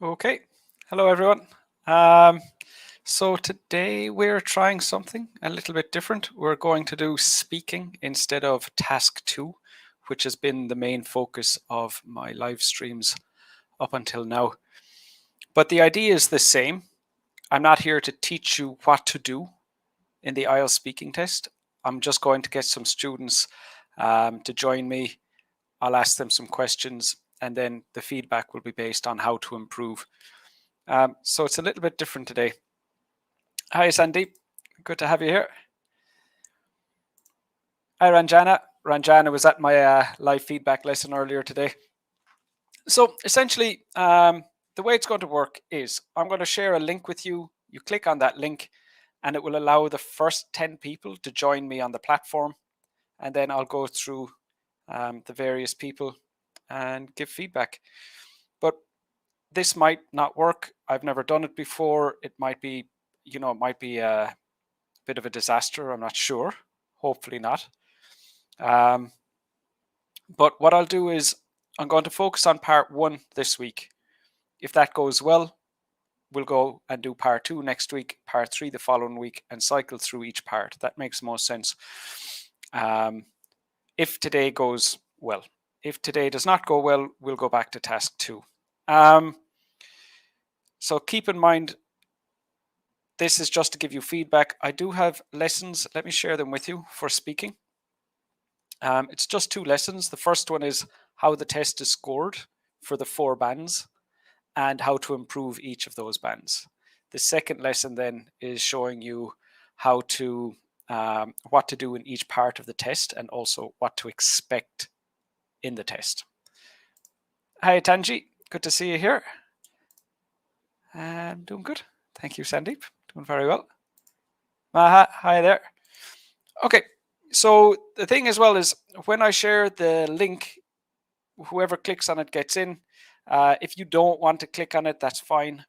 Okay, hello everyone. So today we're trying something a little bit different. We're going to do speaking instead of task 2, which has been the main focus of my live streams up until now. But the idea is the same. I'm not here to teach you what to do in the IELTS speaking test. I'm just going to get some students to join me. I'll ask them some questions, and then the feedback will be based on how to improve. So it's a little bit different today. Hi, Sandeep. Good to have you here. Hi, Ranjana. Ranjana was at my live feedback lesson earlier today. So essentially, the way it's going to work is I'm going to share a link with you. You click on that link, and it will allow the first 10 people to join me on the platform. And then I'll go through the various people and give feedback. But this might not work. I've never done it before. It might be, it might be a bit of a disaster. I'm not sure. Hopefully not. But what I'll do is I'm going to focus on part 1 this week. If that goes well, we'll go and do part 2 next week, part 3 the following week, and cycle through each part. That makes the most sense. If today goes well. If today does not go well, we'll go back to task 2. So keep in mind, this is just to give you feedback. I do have lessons. Let me share them with you for speaking. It's just 2 lessons. The first one is how the test is scored for the 4 bands and how to improve each of those bands. The second lesson then is showing you how to what to do in each part of the test and also what to expect in the test. Hi, Tanji. Good to see you here. I'm doing good. Thank you, Sandeep. Doing very well. Maha, hi there. Okay, so the thing as well is when I share the link, whoever clicks on it gets in. If you don't want to click on it, that's fine.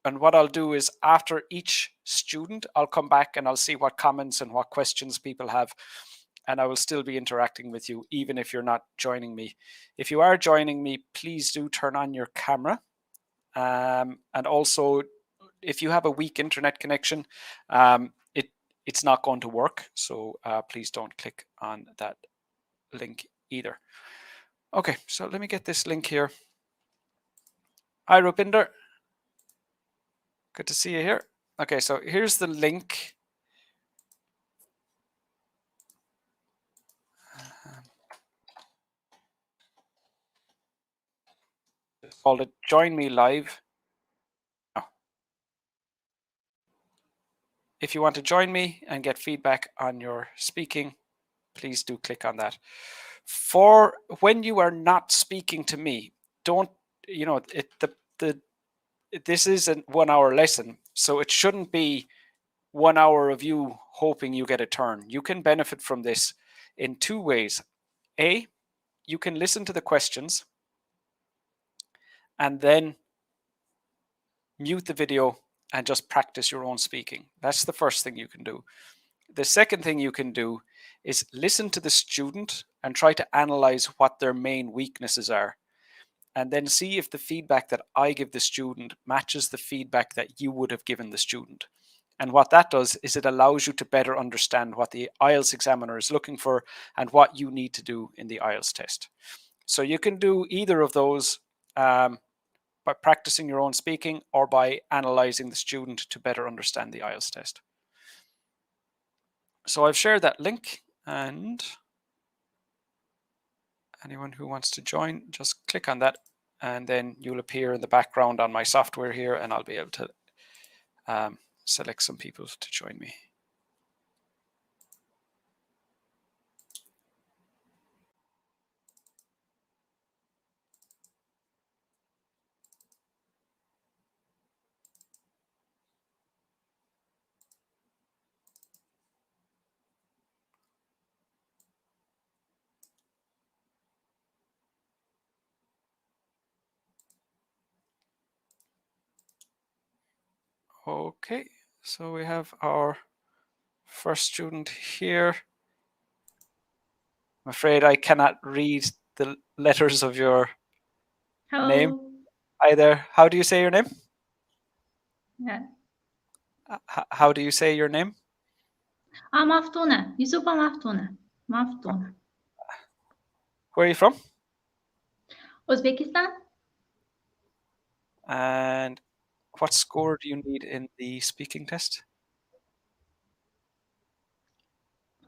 And what I'll do is after each student, I'll come back and I'll see what comments and what questions people have. And I will still be interacting with you, even if you're not joining me. If you are joining me, please do turn on your camera. And also, if you have a weak internet connection, it's not going to work. So please don't click on that link either. Okay, so let me get this link here. Hi, Rupinder. Good to see you here. Okay, so here's the link. It's called it Join Me Live. If you want to join me and get feedback on your speaking, please do click on that. For when you are not speaking to me, don't, this is a 1 hour lesson, so it shouldn't be 1 hour of you hoping you get a turn. You can benefit from this in 2 ways. A, you can listen to the questions and then mute the video and just practice your own speaking. That's the first thing you can do. The second thing you can do is listen to the student and try to analyze what their main weaknesses are. And then see if the feedback that I give the student matches the feedback that you would have given the student. And what that does is it allows you to better understand what the IELTS examiner is looking for and what you need to do in the IELTS test. So you can do either of those by practicing your own speaking or by analyzing the student to better understand the IELTS test. So I've shared that link, and anyone who wants to join, just click on that, and then you'll appear in the background on my software here, and I'll be able to select some people to join me. Okay, so we have our first student here. I'm afraid I cannot read the letters of your name. Hi there. How do you say your name? Yeah. How do you say your name? Maftuna. Yusufa Maftuna. Maftuna. Where are you from? Uzbekistan? And what score do you need in the speaking test?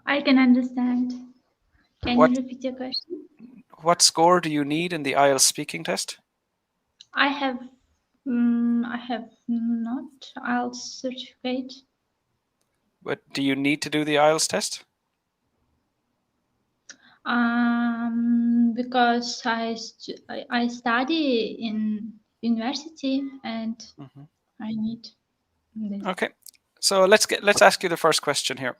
I can understand. Can you What repeat your question? what score do you need in the IELTS speaking test? I have I have not IELTS certificate. But do you need to do the IELTS test? Because I study in university and I need this. Okay. So let's ask you the first question here.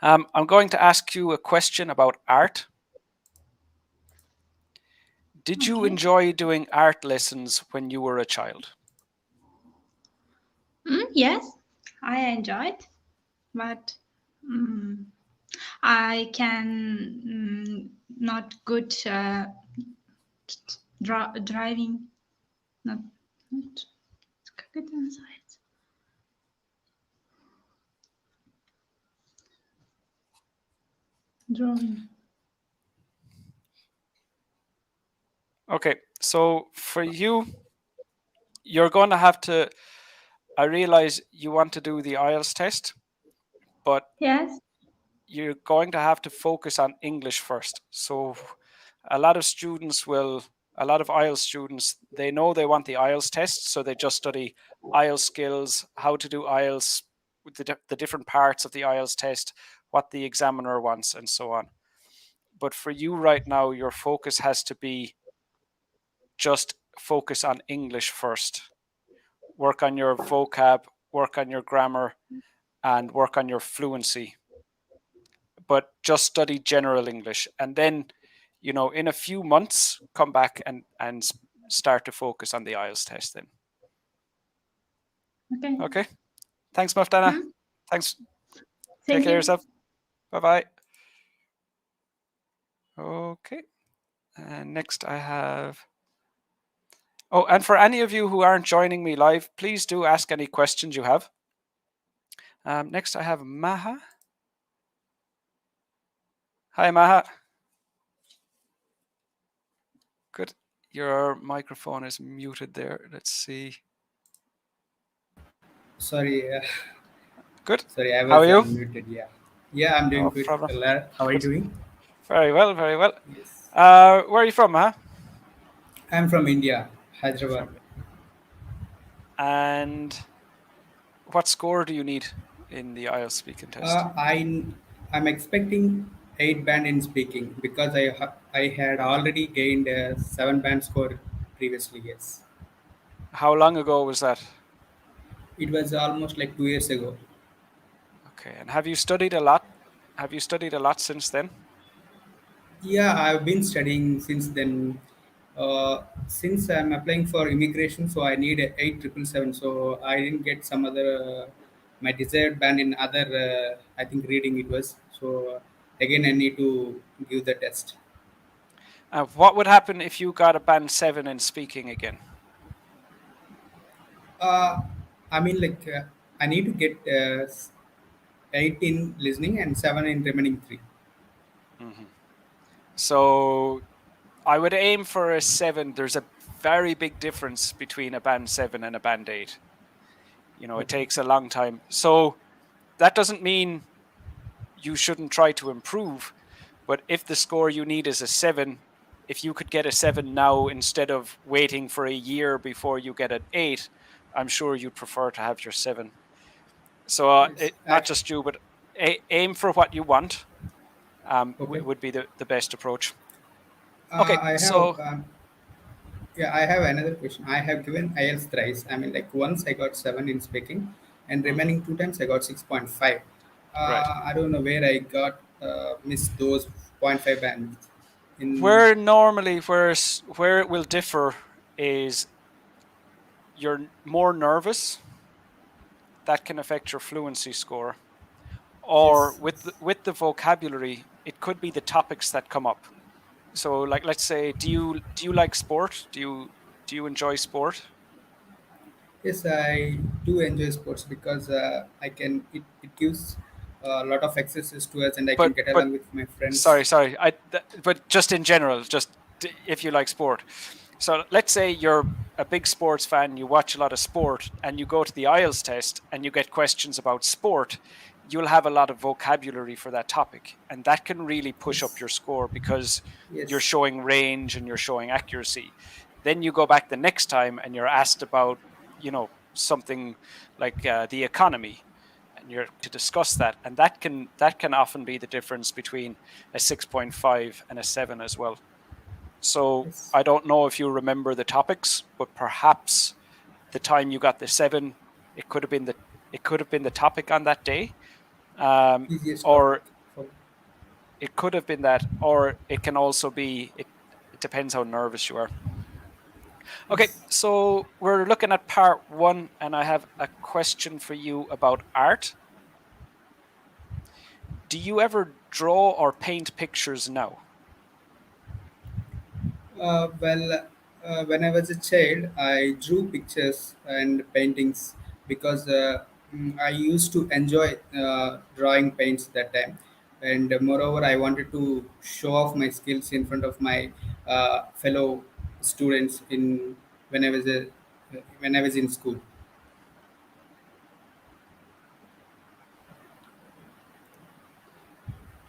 I'm going to ask you a question about art. Did you Okay. enjoy doing art lessons when you were a child? Yes, I enjoyed, but I can not good driving. Not как это называется? Drawing. Okay. So for you, you're going to have to. I realize you want to do the IELTS test, but Yes. you're going to have to focus on English first. So a lot of IELTS students, they know they want the IELTS test, so they just study IELTS skills, how to do IELTS, the different parts of the IELTS test, what the examiner wants, and so on. But for you right now, your focus has to be just focus on English first. Work on your vocab, work on your grammar, and work on your fluency. But just study general English. And then, in a few months, come back and start to focus on the IELTS test then. Okay. Okay. Thanks, Maftana. Thanks. Take Thank care of you. yourself. Bye bye. Okay. And next I have. Oh, and for any of you who aren't joining me live, please do ask any questions you have. Next I have Maha. Hi, Maha. Good. Your microphone is muted there. Let's see. Sorry, Good. sorry, I How are was you? unmuted. Yeah, yeah, I'm doing No good. problem. How are you Good. doing? Very well. Very well. Yes, Where are you from, Maha? I'm from India, You're Hyderabad. from. And what score do you need in the IELTS speaking test? Uh, I I'm expecting 8 band in speaking because I had already gained a 7 band score previously. Yes, How long ago was that? it was almost like 2 years ago. Okay. And have you studied a lot? Have you studied a lot since then? Yeah, I've been studying since then. Since I'm applying for immigration, so I need a 8777. So I didn't get some other my desired band in other. I think reading it was. So again, I need to give the test. What would happen if you got a band 7 in speaking again? Uh, I mean, like I need to get 8 in listening and 7 in remaining three. So I would aim for a 7. There's a very big difference between a band 7 and a band 8. It Okay. takes a long time. So that doesn't mean you shouldn't try to improve, but if the score you need is a 7, if you could get a 7 now instead of waiting for a year before you get an 8, I'm sure you'd prefer to have your 7. So Yes. not just you, but aim for what you want. Okay. Would be the best approach. Okay, I have so Yeah, I have another question. I have given IELTS thrice. I mean, like once I got 7 in speaking, and remaining 2 times I got 6.5. right. I don't know where I got missed those point 0.5 bands. In Where normally where it will differ is you're more nervous. That can affect your fluency score. Or yes, with yes, with the vocabulary, it could be the topics that come up. So, like, let's say, do you like sport? Do you? Do you enjoy sport? Yes, I do enjoy sports because I can. It gives a lot of accesses to us, and I can get But along with my friends. sorry. But just in general, just if you like sport. So let's say you're a big sports fan, you watch a lot of sport, and you go to the IELTS test and you get questions about sport. You'll have a lot of vocabulary for that topic, and that can really push up Yes, your score because you're yes, showing range and you're showing accuracy. Then you go back the next time and you're asked about, something like the economy, and you're to discuss that, and that can often be the difference between a 6.5 and a 7 as well. So yes. I don't know if you remember the topics, but perhaps the time you got the 7, it could have been the topic on that day, Easiest topic or for it could have been that, or it can also be it depends how nervous you are. Okay, yes. so we're looking at part 1, and I have a question for you about art. Do you ever draw or paint pictures now? When I was a child, I drew pictures and paintings because I used to enjoy drawing paints that time, and moreover, I wanted to show off my skills in front of my fellow students in when I was a when I was in school.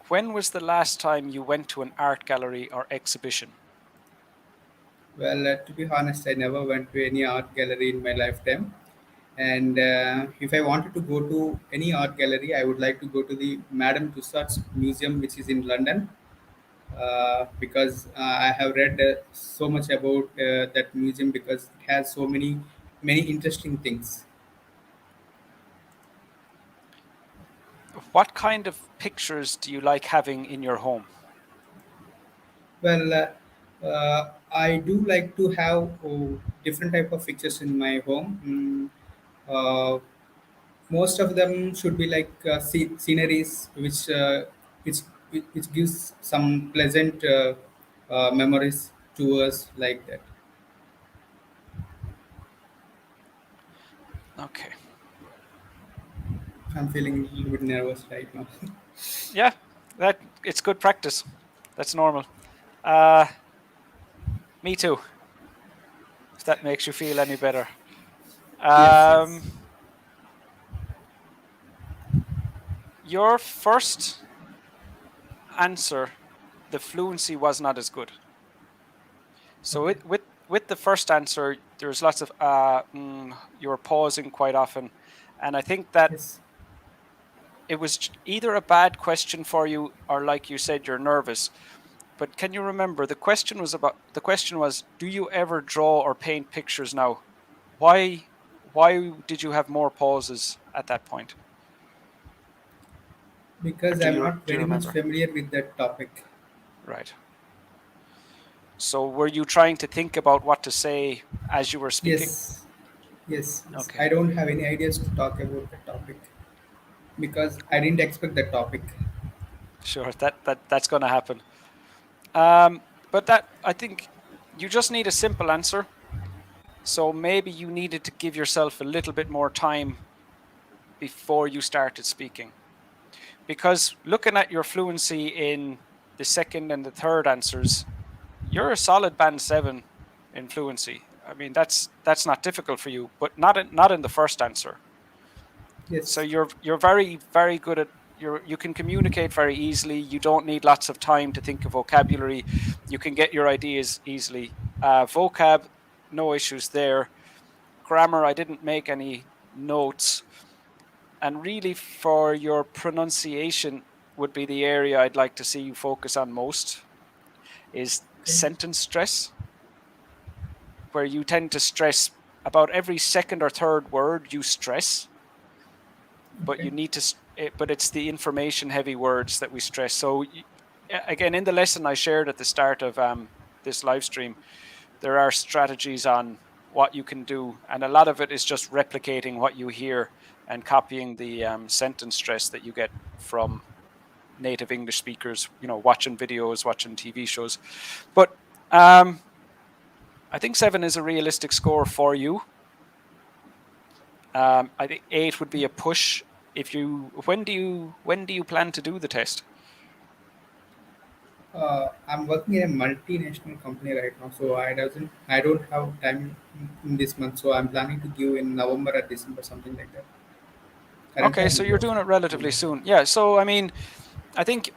When was the last time you went to an art gallery or exhibition? To be honest, I never went to any art gallery in my lifetime. And if I wanted to go to any art gallery, I would like to go to the Madame Tussauds Museum, which is in London, because I have read so much about that museum because it has so many interesting things. What kind of pictures do you like having in your home? Well, I do like to have different type of pictures in my home. Uh, Most of them should be like sceneries which gives some pleasant memories to us like that. Okay. I'm feeling a little bit nervous right now. Yeah, that it's good practice. That's normal. Uh, Me too, if that makes you feel any better. Yes, yes. Um, your first answer, the fluency was not as good. So Okay. with the first answer, there's lots of you were pausing quite often, and I think that Yes. it was either a bad question for you or, like you said, you're nervous. But can you remember the question was, do you ever draw or paint pictures now? Why why did you have more pauses at that point? Or Because do I'm you not do you very much remember? familiar with that topic. Right. So were you trying to think about what to say as you were speaking? Yes. Yes. Yes. Okay. I don't have any ideas to talk about the topic because I didn't expect the topic. Sure. That's going to happen. Um, but that I think you just need a simple answer. So maybe you needed to give yourself a little bit more time before you started speaking. Because looking at your fluency in the second and the third answers, you're a solid band 7 in fluency. I mean, that's not difficult for you, but not in the first answer. So Yes. you're very good at you can communicate very easily. You don't need lots of time to think of vocabulary. You can get your ideas easily. Vocab, no issues there. Grammar, I didn't make any notes. And really, for your pronunciation, would be the area I'd like to see you focus on most, is Okay. sentence stress, where you tend to stress about every second or third word you stress, but Okay. you need to but it's the information heavy words that we stress. So again, in the lesson I shared at the start of this live stream, there are strategies on what you can do, and a lot of it is just replicating what you hear and copying the sentence stress that you get from native English speakers, watching videos, watching TV shows. But um, I think 7 is a realistic score for you. I think 8 would be a push. If you when do you plan to do the test? I'm working in a multinational company right now, so I don't have time in this month. So I'm planning to give in November or December, something like that. Currently, Okay, so you're doing it relatively soon. Yeah, so I mean, I think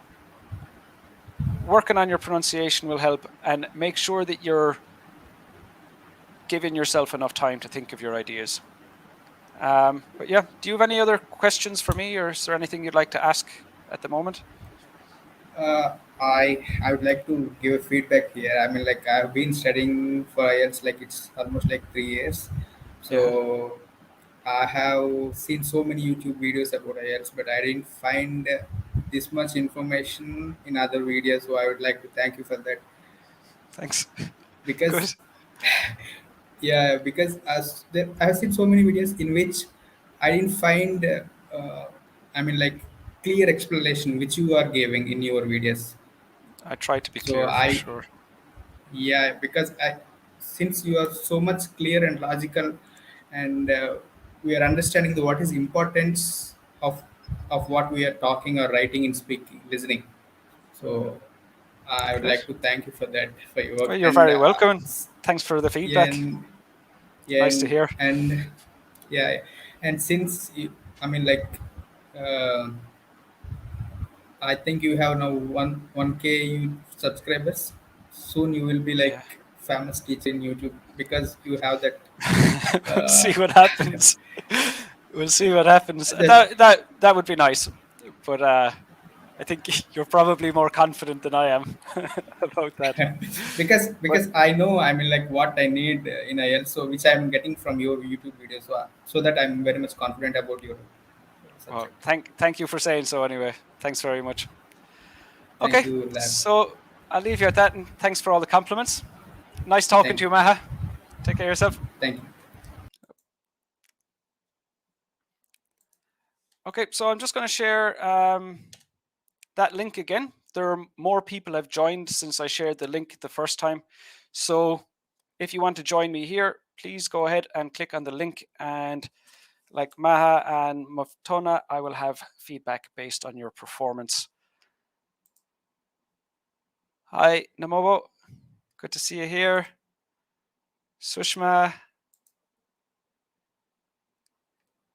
working on your pronunciation will help, and make sure that you're giving yourself enough time to think of your ideas. But yeah, do you have any other questions for me, or is there anything you'd like to ask at the moment? I would like to give a feedback here. I mean, like I've been studying for IELTS like it's almost like 3 years. Yeah, So I have seen so many YouTube videos about IELTS, but I didn't find this much information in other videos. So I would like to thank you for that thanks. because Good. yeah, because I have seen so many videos in which I didn't find I mean like clear explanation which you are giving in your videos. I try to be So clear for I sure. yeah, because I since you are so much clear and logical, and we are understanding the what is importance of what we are talking or writing and speaking, listening. So I would Good. like to thank you for that for your work Well, you're and very welcome. Thanks for the yeah feedback. and yeah Nice to hear. yeah, and since you, I mean like. Uh, I think you have now 1K subscribers. Soon you will be Yeah. like famous teacher in YouTube because you have that. We'll see Uh, what happens. We'll see what happens. the, That would be nice, but I think you're probably more confident than I am about that. But because I know I mean like what I need in IELTS, so which I'm getting from your YouTube videos, so that I'm very much confident about your well, subject. thank you for saying so anyway. Thanks very much. Thank Okay, you, Lab. so I'll leave you at that, and thanks for all the compliments. Nice talking Thank to you. you, Maha. Take care of yourself. Thank you. Okay, so I'm just going to share that link again. There are more people have joined since I shared the link the first time. So if you want to join me here, please go ahead and click on the link. And like Maha and Maftona, I will have feedback based on your performance. Hi, Namobo. Good to see you here. Sushma,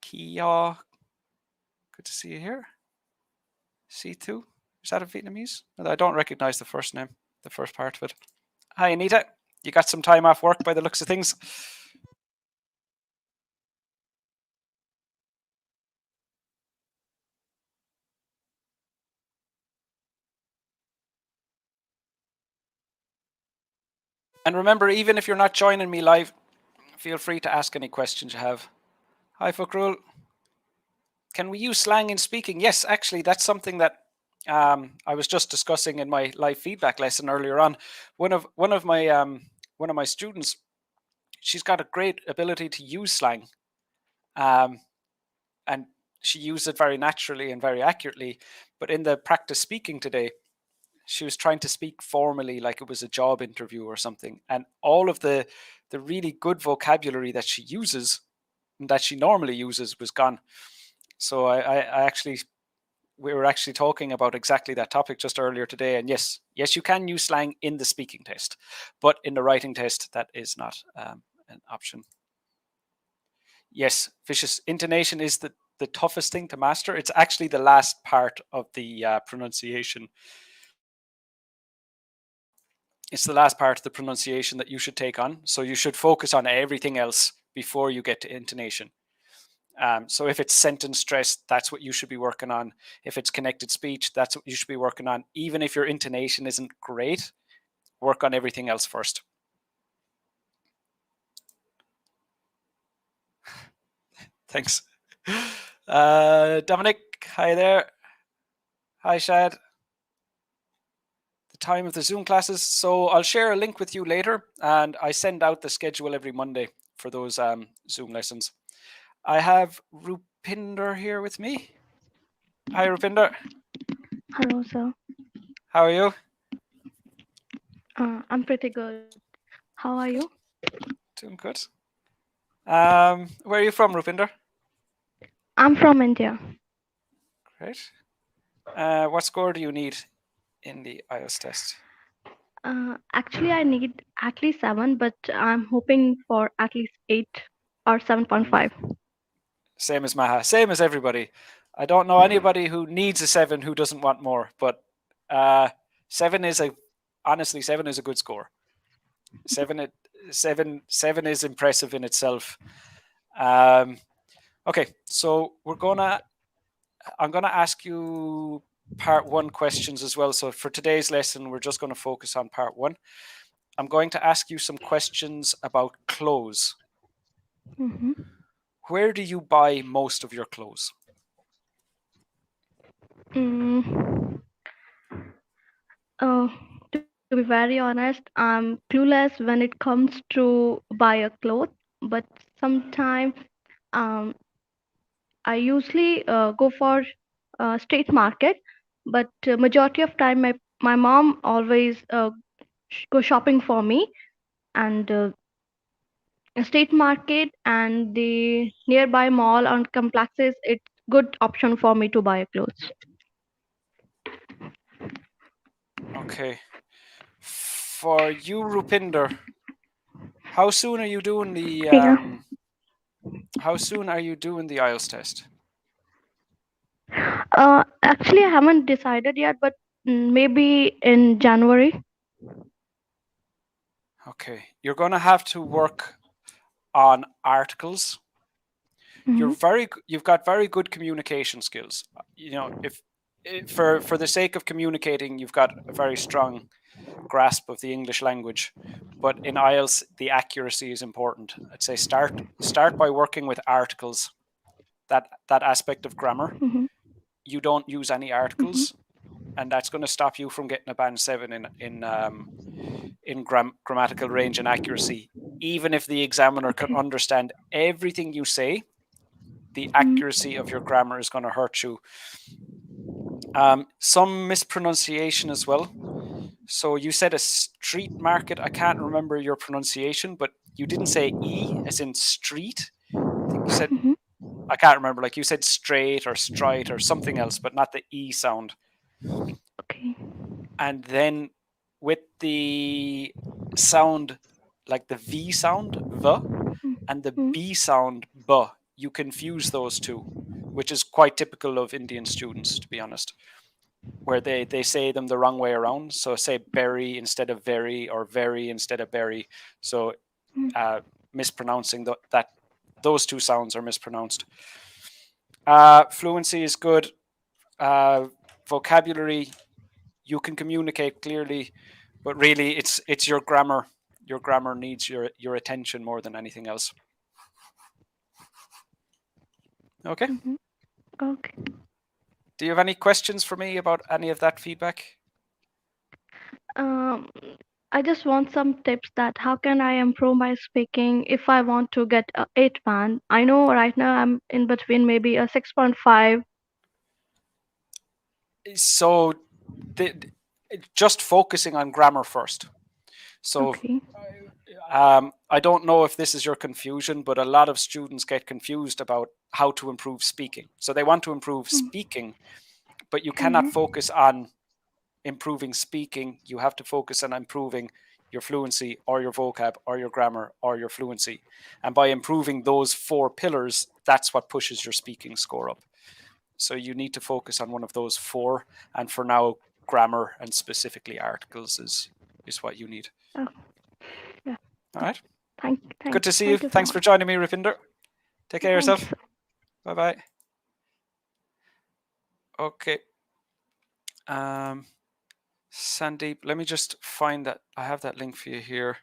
Kia. Good to see you here. C2. Is that a Vietnamese? I don't recognize the first name, the first part of it. Hi, Anita. You got some time off work by the looks of things. And remember, even if you're not joining me live, feel free to ask any questions you have. Hi, Fukrul. Can we use slang in speaking? Yes, actually, that's something that I was just discussing in my live feedback lesson earlier on. One of my students, she's got a great ability to use slang, um, and she used it very naturally and very accurately. But in the practice speaking today, she was trying to speak formally like it was a job interview or something, and all of the really good vocabulary that she uses, that she normally uses, was gone. So I actually, we were actually talking about exactly that topic just earlier today. And yes, you can use slang in the speaking test, but in the writing test, that is not an option. Yes, vicious intonation is the toughest thing to master. It's actually the last part of the pronunciation. It's the last part of the pronunciation that you should take on. So you should focus on everything else before you get to intonation. So if it's sentence stress, that's what you should be working on. If it's connected speech, that's what you should be working on. Even if your intonation isn't great, work on everything else first. Thanks. Dominic, hi there. Hi, Shad. The time of the Zoom classes. So I'll share a link with you later, and I send out the schedule every Monday for those Zoom lessons. I have Rupinder here with me. Hi, Rupinder. Hello, sir. How are you? I'm pretty good. How are you? Good. Where are you from, Rupinder? I'm from India. Great. What score do you need in the IELTS test? Actually, I need at least 7, but I'm hoping for at least 8 or 7.5. Same as Maha. Same as everybody. I don't know anybody who needs a 7 who doesn't want more, but 7 is honestly 7 is a good score. 7 is impressive in itself. Okay, so I'm gonna ask you part 1 questions as well. So for today's lesson, we're just going to focus on part 1. I'm going to ask you some questions about clothes. Mm-hmm. Where do you buy most of your clothes? To be very honest, I'm clueless when it comes to buy a cloth, but sometimes um, I usually go for street market, but majority of time my mom always go shopping for me, and a street market and the nearby mall and complexes, it's good option for me to buy clothes. Okay. For you, Rupinder, how soon are you doing the Yeah. IELTS test? Actually, I haven't decided yet, but maybe in January. Okay. You're going to have to work on articles. Mm-hmm. You've got very good communication skills. You know, if for the sake of communicating, you've got a very strong grasp of the English language. But in IELTS, the accuracy is important. I'd say start by working with articles. That aspect of grammar. Mm-hmm. You don't use any Mm-hmm. articles, and that's going to stop you from getting a band 7 in grammatical range and accuracy. Even if the examiner can Okay. understand everything you say, the Mm-hmm. accuracy of your grammar is going to hurt you. Some mispronunciation as well. So you said a street market. I can't remember your pronunciation, but you didn't say E as in street. I think you said, Mm-hmm. I can't remember, like you said straight or strite or something else, but not the E sound. Okay. And then with the sound, like the V sound, V, and the Mm-hmm. B sound, B, you confuse those two, which is quite typical of Indian students, to be honest, where they say them the wrong way around. So say berry instead of very, or very instead of berry. So mispronouncing that those two sounds are mispronounced. Fluency is good. Vocabulary, you can communicate clearly, but really it's your grammar. Your grammar needs your attention more than anything else. Okay. Mm-hmm. Okay. Do you have any questions for me about any of that feedback? Um, I just want some tips that how can I improve my speaking if I want to get a 8 band. I know right now I'm in between maybe a 6.5. So just focusing on grammar first. So Okay. I don't know if this is your confusion, but a lot of students get confused about how to improve speaking. So they want to improve speaking, but you cannot focus on improving speaking. You have to focus on improving your fluency or your vocab or your grammar or your fluency. And by improving those 4 pillars, that's what pushes your speaking score up. So you need to focus on one of those 4. And for now, grammar and specifically articles is what you need. Oh, yeah. All right. Thank Good to see you. you so Thanks for much. joining me, Rupinder. Take care of Thank you yourself. so Bye-bye. Okay. Sandeep, let me just find that. I have that link for you here.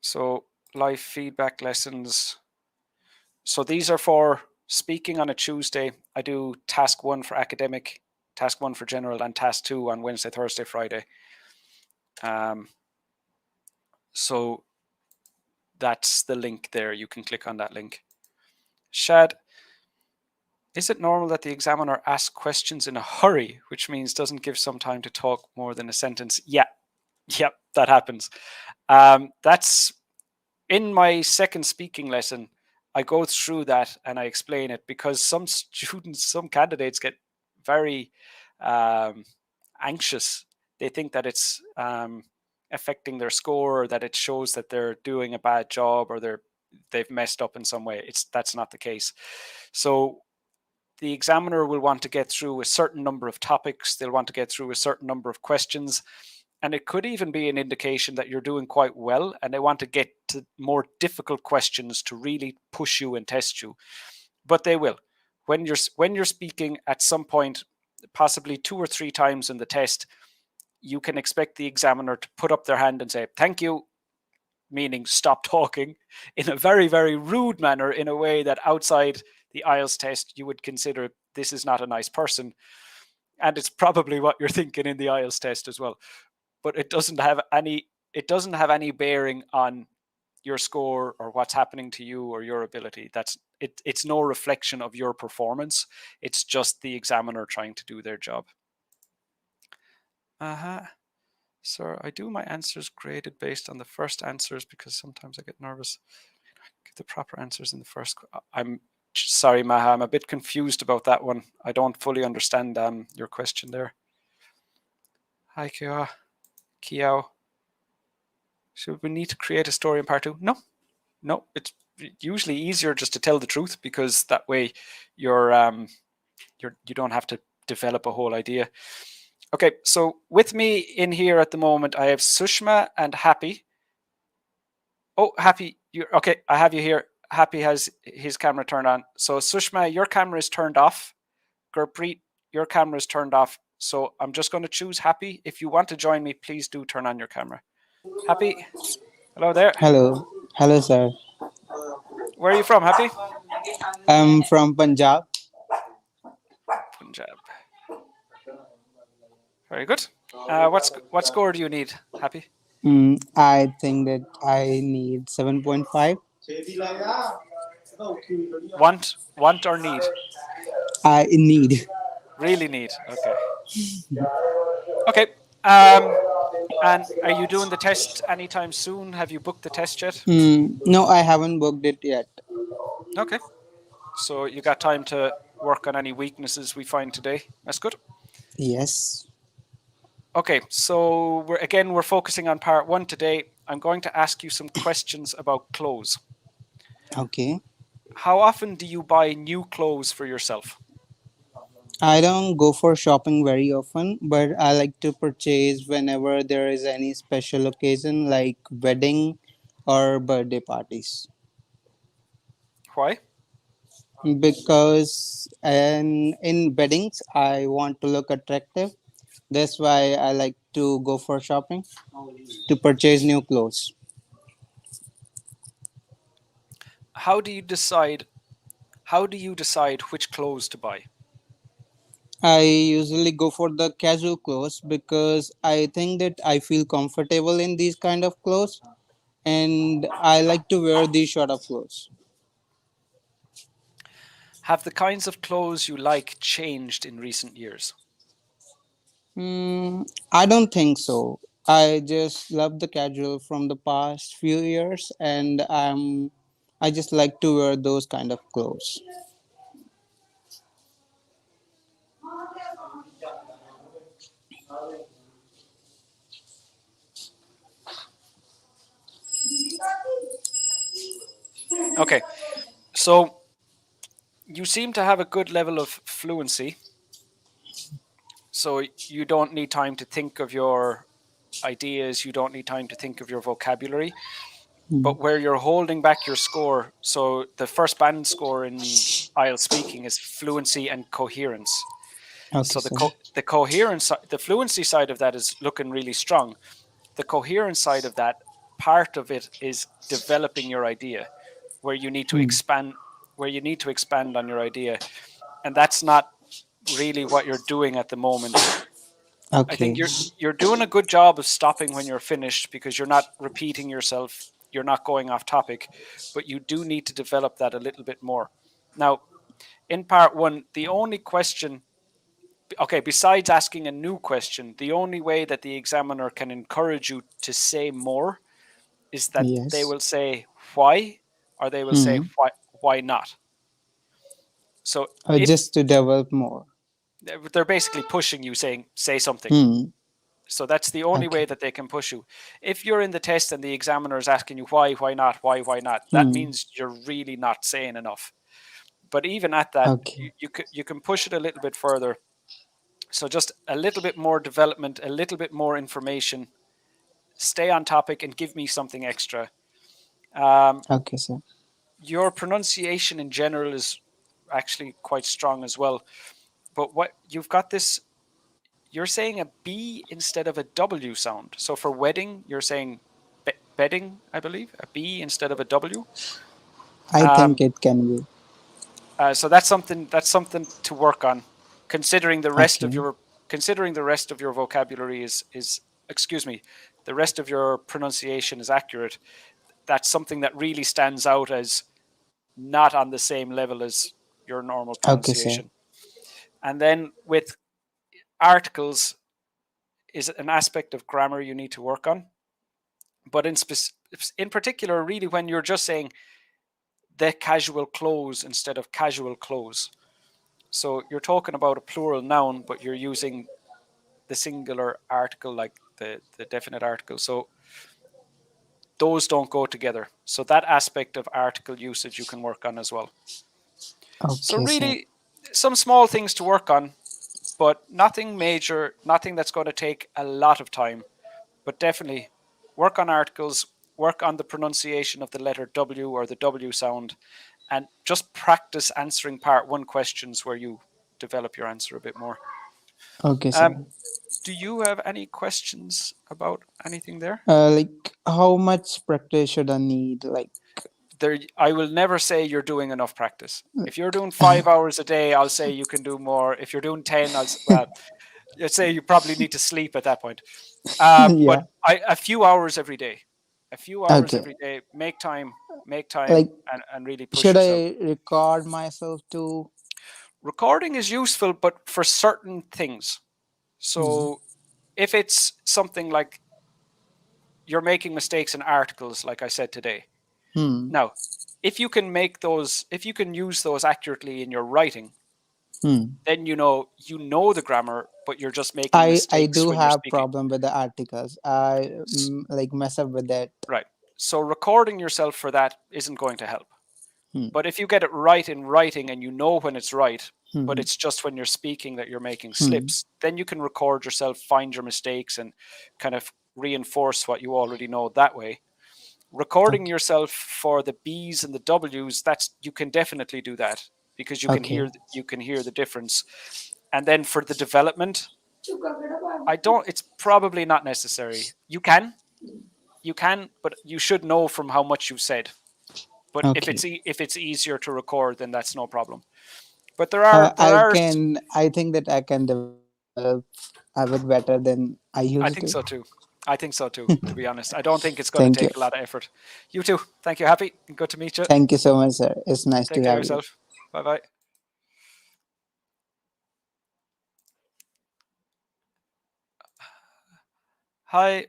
So live feedback lessons. So these are for speaking on a Tuesday. I do task 1 for academic, task 1 for general, and task 2 on Wednesday, Thursday, Friday. So that's the link there. You can click on that link. Shad, is it normal that the examiner asks questions in a hurry, which means doesn't give some time to talk more than a sentence? Yeah, Yep, that happens. That's in my second speaking lesson. I go through that and I explain it because some students, some candidates get very anxious. They think that it's affecting their score, or that it shows that they're doing a bad job, or they've messed up in some way. That's not the case. So the examiner will want to get through a certain number of topics. They'll want to get through a certain number of questions. And it could even be an indication that you're doing quite well, and they want to get to more difficult questions to really push you and test you. But they will. When you're speaking at some point, possibly 2 or 3 times in the test, you can expect the examiner to put up their hand and say, "Thank you," meaning stop talking, in a very, very rude manner, in a way that outside the IELTS test you would consider this is not a nice person. And it's probably what you're thinking in the IELTS test as well. But it doesn't have any bearing on your score or what's happening to you or your ability. It's no reflection of your performance. It's just the examiner trying to do their job. Sir, I do my answers graded based on the first answers because sometimes I get nervous. Get the proper answers in the first. I'm sorry, Maha, I'm a bit confused about that one. I don't fully understand your question there. Hi, Kiao. Should we need to create a story in part 2? No. It's usually easier just to tell the truth, because that way you don't have to develop a whole idea. Okay, so with me in here at the moment, I have Sushma and Happy. Oh, Happy, okay. I have you here. Happy has his camera turned on. So Sushma, your camera is turned off. Gurpreet, your camera is turned off. So I'm just going to choose Happy. If you want to join me, please do turn on your camera. Happy, hello there. Hello, sir. Where are you from, Happy? I'm from Punjab. Punjab. Very good. What score do you need, Happy? I think that I need 7.5. Want or need? I need. Really need. Okay. Okay. And are you doing the test anytime soon? Have you booked the test yet? No, I haven't booked it yet. Okay. So you got time to work on any weaknesses we find today. That's good. Yes. Okay, so we're focusing on part 1 today. I'm going to ask you some questions about clothes. Okay. How often do you buy new clothes for yourself? I don't go for shopping very often, but I like to purchase whenever there is any special occasion like wedding or birthday parties. Why? Because in weddings I want to look attractive. That's why I like to go for shopping to purchase new clothes. How do you decide which clothes to buy? I usually go for the casual clothes because I think that I feel comfortable in these kind of clothes and I like to wear these sort of clothes. Have the kinds of clothes you like changed in recent years? I don't think so. I just love the casual from the past few years and I just like to wear those kind of clothes. Okay, so you seem to have a good level of fluency, so you don't need time to think of your ideas, you don't need time to think of your vocabulary. But where you're holding back your score, so the first band score in IELTS speaking is fluency and coherence. Okay, So sir. the coherence, the fluency side of that is looking really strong. The coherence side of that, part of it is developing your idea, where you need to expand, on your idea, and that's not really what you're doing at the moment. I think Okay. you're doing a good job of stopping when you're finished, because you're not repeating yourself, you're not going off topic, but you do need to develop that a little bit more. Now, in part 1, the only question, okay, besides asking a new question, the only way that the examiner can encourage you to say more is that they Yes. will say why, or they will say Hmm. why not. So if Just to develop more. they're basically pushing you, saying say something. Hmm. So that's the only way Okay. that they can push you. If you're in the test and the examiner is asking you why not, why not, that Hmm. means you're really not saying enough. But even at that, Okay. you can push it a little bit further. So just a little bit more development, a little bit more information. Stay on topic and give me something extra. Um, Okay, sir. your pronunciation in general is actually quite strong as well. But what you've got this, you're saying a B instead of a W sound. So for wedding, you're saying bedding, I believe, a B instead of a W. I Um, think it can be. so that's something to work on, considering the rest of Okay. your vocabulary is excuse me, the rest of your pronunciation is accurate. That's something that really stands out as not on the same level as your normal Okay, sir. pronunciation. And then with articles is an aspect of grammar you need to work on. But in particular, really, when you're just saying the casual clothes instead of casual clothes. So you're talking about a plural noun, but you're using the singular article, like the definite article. So those don't go together. So that aspect of article usage you can work on as well. So Okay, sir. really, some small things to work on, but nothing major, nothing that's going to take a lot of time. But definitely work on articles, work on the pronunciation of the letter W or the W sound, and just practice answering part one questions where you develop your answer a bit more. Okay, sir. Um, do you have any questions about anything there? Like, how much practice should I need? Like, There, I will never say you're doing enough practice. If you're doing 5 hours a day, I'll say you can do more. If you're doing 10, well, I'd say you probably need to sleep at that point. But yeah. a few hours every day, Okay. make time, Like, and really push should yourself. I record myself too? Recording is useful, but for certain things. Hmm. So if it's something like you're making mistakes in articles, like I said today, Hmm. now, if you can use those accurately in your writing, Hmm. then you know the grammar, but you're just making I mistakes do when you're have speaking. problem with the articles. I like mess up with that. Right. So recording yourself for that isn't going to help. Hmm. But if you get it right in writing and you know when it's right, but Hmm. it's just when you're speaking that you're making Hmm. slips, then you can record yourself, find your mistakes, and kind of reinforce what you already know that way. Recording Okay. yourself for the B's and the W's, that's you can definitely do that because Okay. you can hear the difference. And then for the development, I don't it's probably not necessary. You can, but you should know from how much you've said. But Okay. if it's easier to record, then that's no problem. But there are I think that I can develop a bit better than I used I to. think so too. I think so too, to be honest. I don't think it's going to Thank you. take a lot of effort. You too. Thank you. Happy. Good to meet you. Thank you so much, sir. It's nice Take to care of have you. yourself. Bye bye. Hi,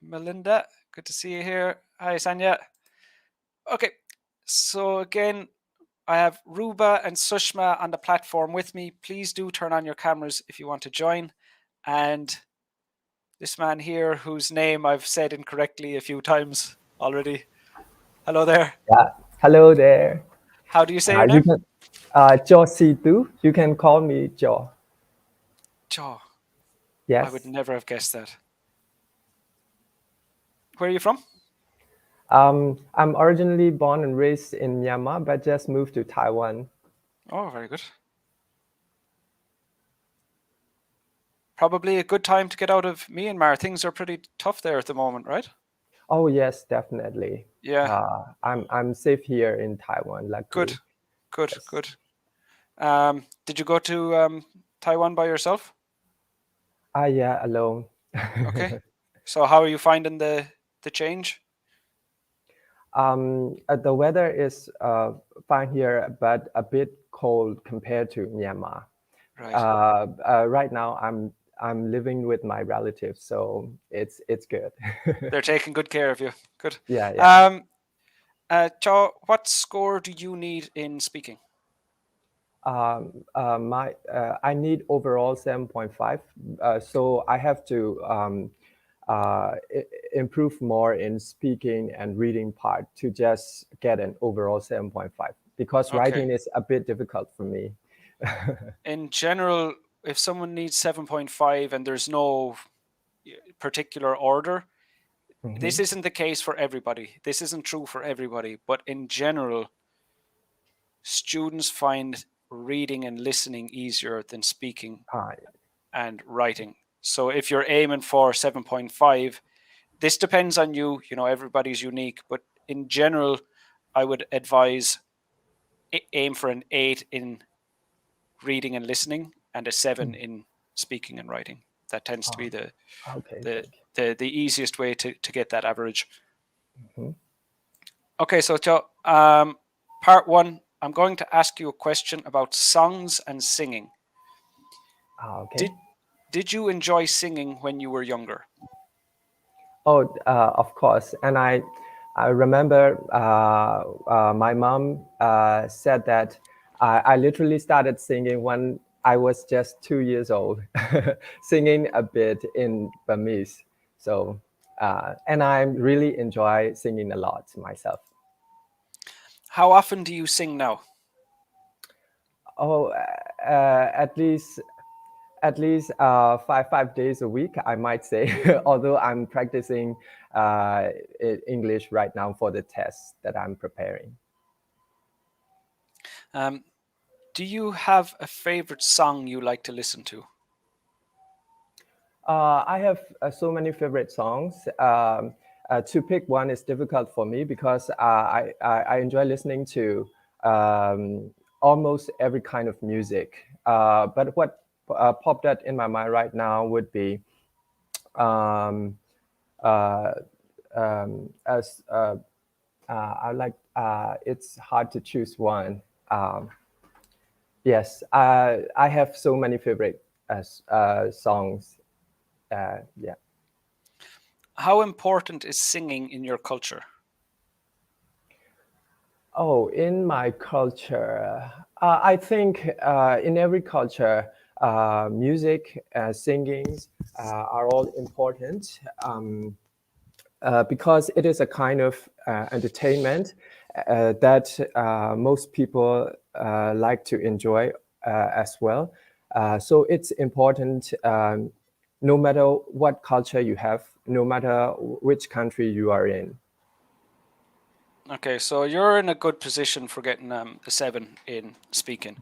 Melinda. Good to see you here. Hi, Sanya. Okay. So again, I have Ruba and Sushma on the platform with me. Please do turn on your cameras if you want to join. And this man here, whose name I've said incorrectly a few times already. Hello there. Yeah. Hello there. How do you say your You name? can Jo Situ. You can call me Jo. Joe. I would Yes. never have guessed that. Where are you from? I'm originally born and raised in Myanmar, but just moved to Taiwan. Oh, very good. Probably a good time to get out of Myanmar. Things are pretty tough there at the moment, right? Oh yes, definitely. Yeah. I'm safe here in Taiwan, Good. luckily. Good. Yes. Good. Did you go to Taiwan by yourself? Yeah, alone. Okay. So how are you finding the change? The weather is fine here, but a bit cold compared to Myanmar. Right. Right now, I'm living with my relatives, so it's good. They're taking good care of you. Good. Yeah. Cho, what score do you need in speaking? I need overall 7.5, so I have to improve more in speaking and reading part to just get an overall 7.5, because Okay. writing is a bit difficult for me. In general, if someone needs 7.5 and there's no particular order, this isn't the case for everybody. This isn't true for everybody, but in general, students find reading and listening easier than speaking and writing. So if you're aiming for 7.5, this depends on you. You know, everybody's unique, but in general, I would advise aim for an 8 in reading and listening and a 7 in speaking and writing. That tends to be Okay, the easiest way to get that average. Mhm. Okay, so part 1, I'm going to ask you a question about songs and singing. Okay. Did you enjoy singing when you were younger? Oh, of course. And I remember my mom said that I literally started singing when I was just 2 years old, singing a bit in Burmese. So, and I really enjoy singing a lot myself. How often do you sing now? Oh, at least 5 days a week, I might say, although I'm practicing English right now for the test that I'm preparing. Do you have a favorite song you like to listen to? I have so many favorite songs. To pick one is difficult for me because I enjoy listening to almost every kind of music. But what popped up in my mind right now would be um, uh, as I like. It's hard to choose one. Yes, I have so many favorite songs. Yeah. How important is singing in your culture? Oh, in my culture, I think in every culture, music, singing are all important because it is a kind of entertainment that most people like to enjoy as well. So it's important no matter what culture you have, no matter which country you are in. Okay, so you're in a good position for getting a 7 in speaking.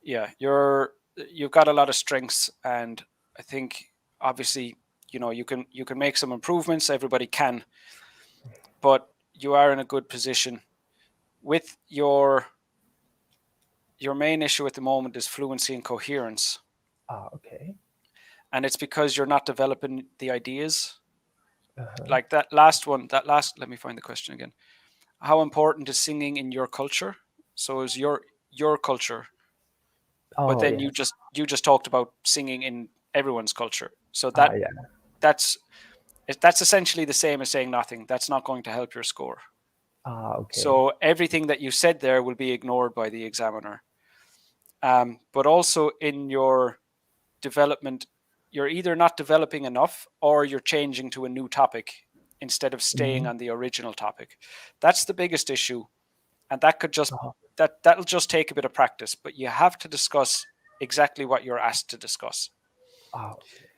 Yeah, you've got a lot of strengths, and I think obviously you can make some improvements. Everybody can, but you are in a good position. With your main issue at the moment is fluency and coherence, Okay. and it's because you're not developing the ideas. Like that last one. Let me find the question again. How important is singing in your culture? So is your culture, but Oh, then yes. you just talked about singing in everyone's culture. So Yeah. that's essentially the same as saying nothing. That's not going to help your score. Okay. So everything that you said there will be ignored by the examiner. But also in your development, you're either not developing enough or you're changing to a new topic instead of staying on the original topic. That's the biggest issue. And that could just that'll just take a bit of practice, but you have to discuss exactly what you're asked to discuss. Okay.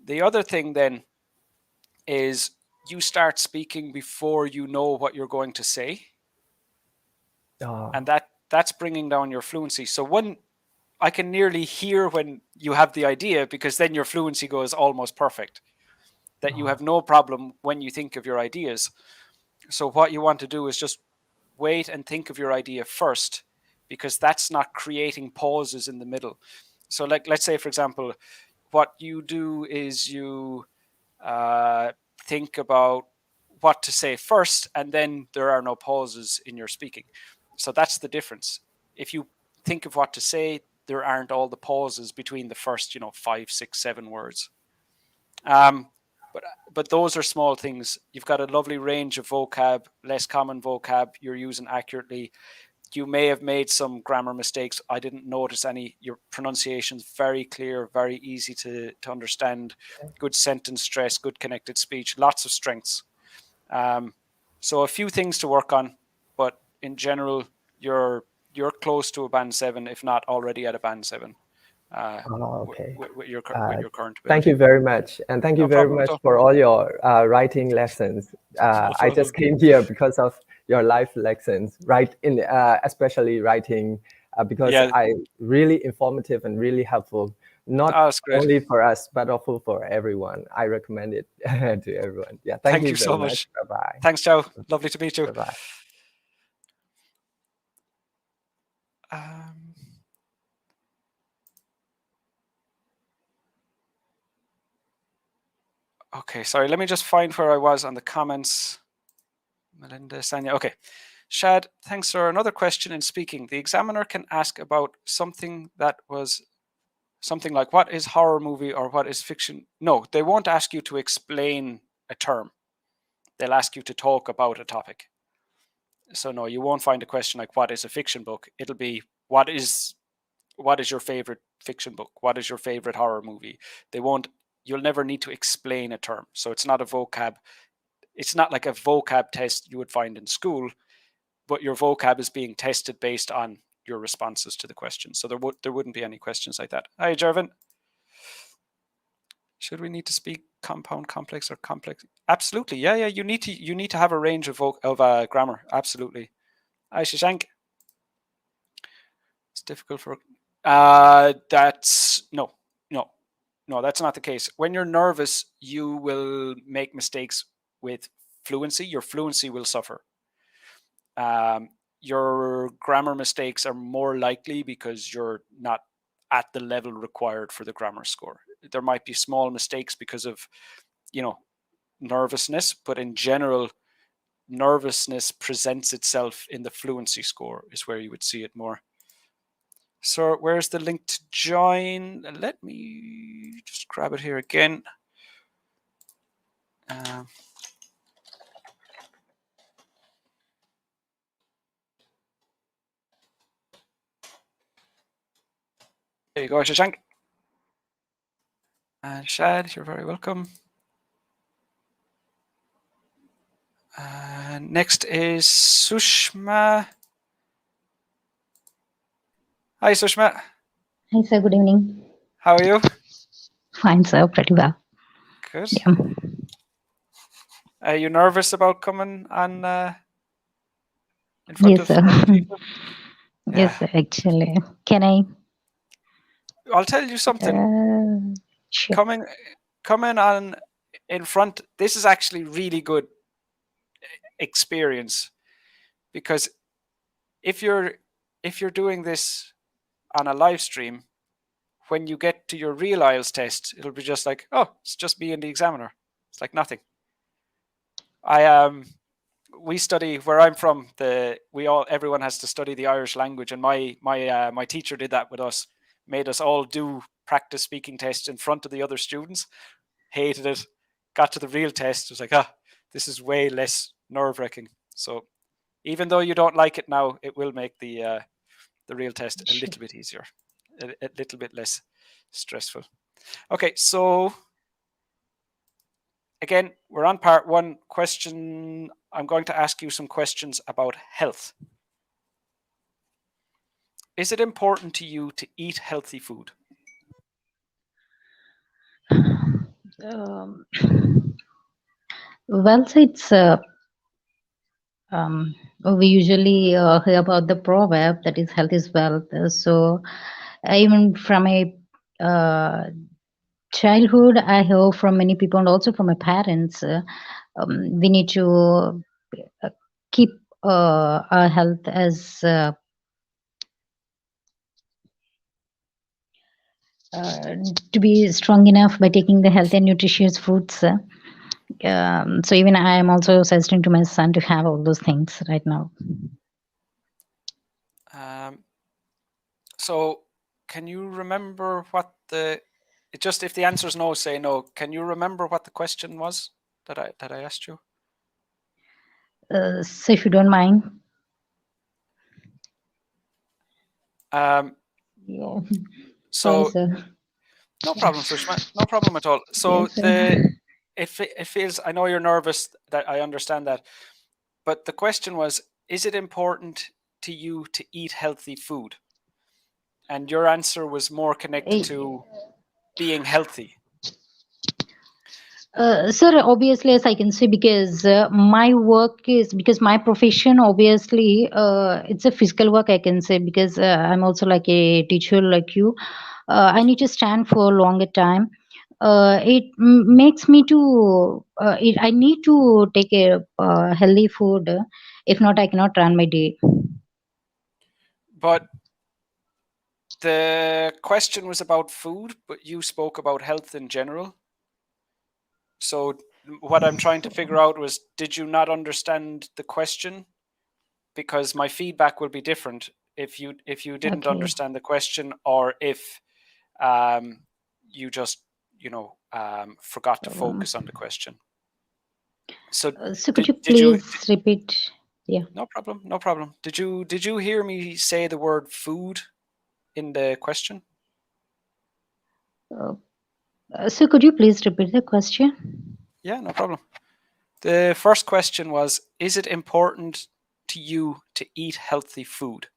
The other thing then is you start speaking before you know what you're going to say, and that's bringing down your fluency. So when I can nearly hear when you have the idea, because then your fluency goes almost perfect, that you have no problem when you think of your ideas. So what you want to do is just wait and think of your idea first, because that's not creating pauses in the middle. So like, let's say, for example, what you do is you think about what to say first, and then there are no pauses in your speaking. So that's the difference. If you think of what to say, there aren't all the pauses between the first 5, 6, 7 words. But those are small things. You've got a lovely range of vocab, less common vocab you're using accurately. You may have made some grammar mistakes. I didn't notice any. Your pronunciation's very clear, very easy to understand. Good sentence stress, good connected speech, lots of strengths. So a few things to work on, but in general, you're close to a band 7, if not already at a band 7. Okay. With your current ability. Thank you very much. And thank you No very problem much at all. for all your writing lessons. I just came here because of your life lessons, especially writing, because Yeah. I really informative and really helpful, not that's great. only for us, but also for everyone. I recommend it to everyone. Yeah, Thank you you very so much. Bye-bye. Thanks, Joe. Lovely to meet you. Bye-bye. Okay, sorry, let me just find where I was on the comments. Melinda, Sanya, okay. Shad, thanks, sir. Another question in speaking. The examiner can ask about something that was something like, what is horror movie or what is fiction? No, they won't ask you to explain a term. They'll ask you to talk about a topic. So no, you won't find a question like, what is a fiction book? It'll be, what is your favorite fiction book? What is your favorite horror movie? You'll never need to explain a term. So it's not a vocab. It's not like a vocab test you would find in school, but your vocab is being tested based on your responses to the question. So there wouldn't be any questions like that. Hi, Jervin. Should we need to speak compound, complex, or complex? Absolutely. Yeah. You need to have a range of grammar. Absolutely. Hi, Shashank. It's difficult for. That's no. That's not the case. When you're nervous, you will make mistakes with fluency. Your fluency will suffer. Your grammar mistakes are more likely because you're not at the level required for the grammar score. There might be small mistakes because of, nervousness, but in general, nervousness presents itself in the fluency score is where you would see it more. So where's the link to join? Let me just grab it here again. There you go, Shashank. And Shad, you're very welcome. Next is Sushma. Hi, Sushma. Hi, sir. Good evening. How are you? Fine, sir. Pretty well. Good. Yeah. Are you nervous about coming on in front Yes, of sir. other people? Yes, sir, actually. Can I? I'll tell you something. Sure. Coming on in front, this is actually really good experience, because if you're doing this on a live stream, when you get to your real IELTS test, it'll be just like, oh, it's just me and the examiner. It's like nothing. We study where I'm from. Everyone has to study the Irish language, and my teacher did that with us. Made us all do practice speaking tests in front of the other students. Hated it. Got to the real test. It was like, this is way less nerve-wracking. So even though you don't like it now, it will make the real test a little bit easier, a little bit less stressful. Okay, so again, we're on part 1. Question. I'm going to ask you some questions about health. Is it important to you to eat healthy food? Well, so it's we usually hear about the proverb that is health is wealth. So even from a childhood, I hear from many people and also from my parents, we need to keep our health as to be strong enough by taking the healthy and nutritious foods. So even I am also suggesting to my son to have all those things right now. So can you remember what just if the answer is no, say no. Can you remember what the question was that I asked you? So if you don't mind. Yeah. Sorry, So sir. no problem, Sushma. No problem at all. So Yes, sir. it feels, I know you're nervous, that I understand that, but the question was, is it important to you to eat healthy food? And your answer was more connected to being healthy. Sir, obviously, as I can see, because my work is, because my profession, obviously, it's a physical work, I can say, because I'm also like a teacher like you. I need to stand for a longer time. It makes me to, I need to take a healthy food. If not, I cannot run my day. But the question was about food, but you spoke about health in general. So what I'm trying to figure out was, did you not understand the question? Because my feedback will be different if you didn't Okay. understand the question, or if you just forgot to focus on the question. So could you please repeat? Yeah. No problem. No problem. Did you hear me say the word food in the question? So could you please repeat the question? Yeah, no problem. The first question was, is it important to you to eat healthy food?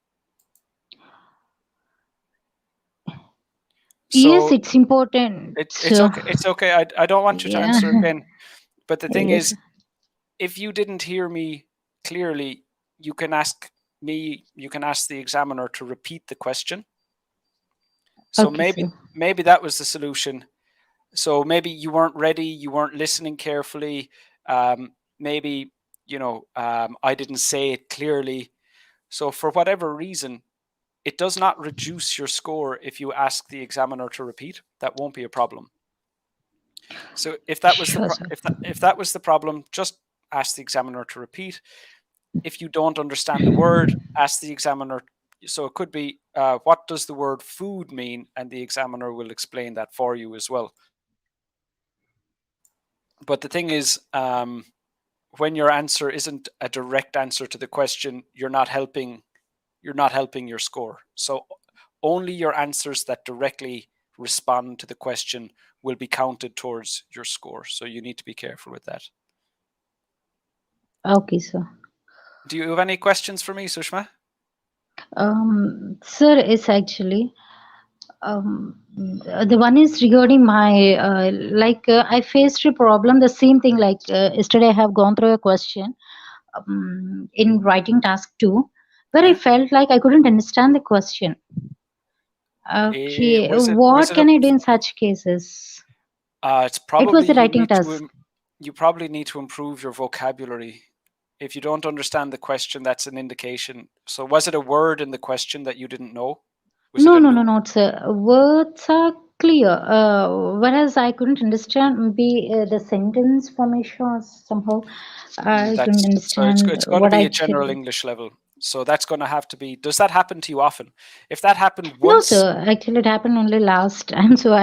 Yes, it's important. It's okay. It's okay. I don't want you to answer again. But the thing Yes. is, if you didn't hear me clearly, you can ask me, you can ask the examiner to repeat the question. So Okay, maybe that was the solution. So maybe you weren't ready, you weren't listening carefully. Maybe, I didn't say it clearly. So for whatever reason, it does not reduce your score if you ask the examiner to repeat. That won't be a problem. So if that was if that was the problem, just ask the examiner to repeat. If you don't understand the word, ask the examiner. So it could be, what does the word food mean? And the examiner will explain that for you as well. But the thing is, when your answer isn't a direct answer to the question, you're not helping your score. So only your answers that directly respond to the question will be counted towards your score. So you need to be careful with that. Okay, sir. Do you have any questions for me, Sushma? Sir, it's actually the one is regarding my I faced a problem, the same thing, like yesterday I have gone through a question in writing task 2, where I felt like I couldn't understand the question. Okay, what can I do in such cases? It's probably, it was a writing task. You probably need to improve your vocabulary. If you don't understand the question, that's an indication. So was it a word in the question that you didn't know? No, sir. Words are clear, whereas I couldn't understand maybe the sentence formation or somehow I couldn't understand. So it's going to be a general English level. So that's going to have to be. Does that happen to you often? If that happened once, no, sir. Actually, it happened only last time. So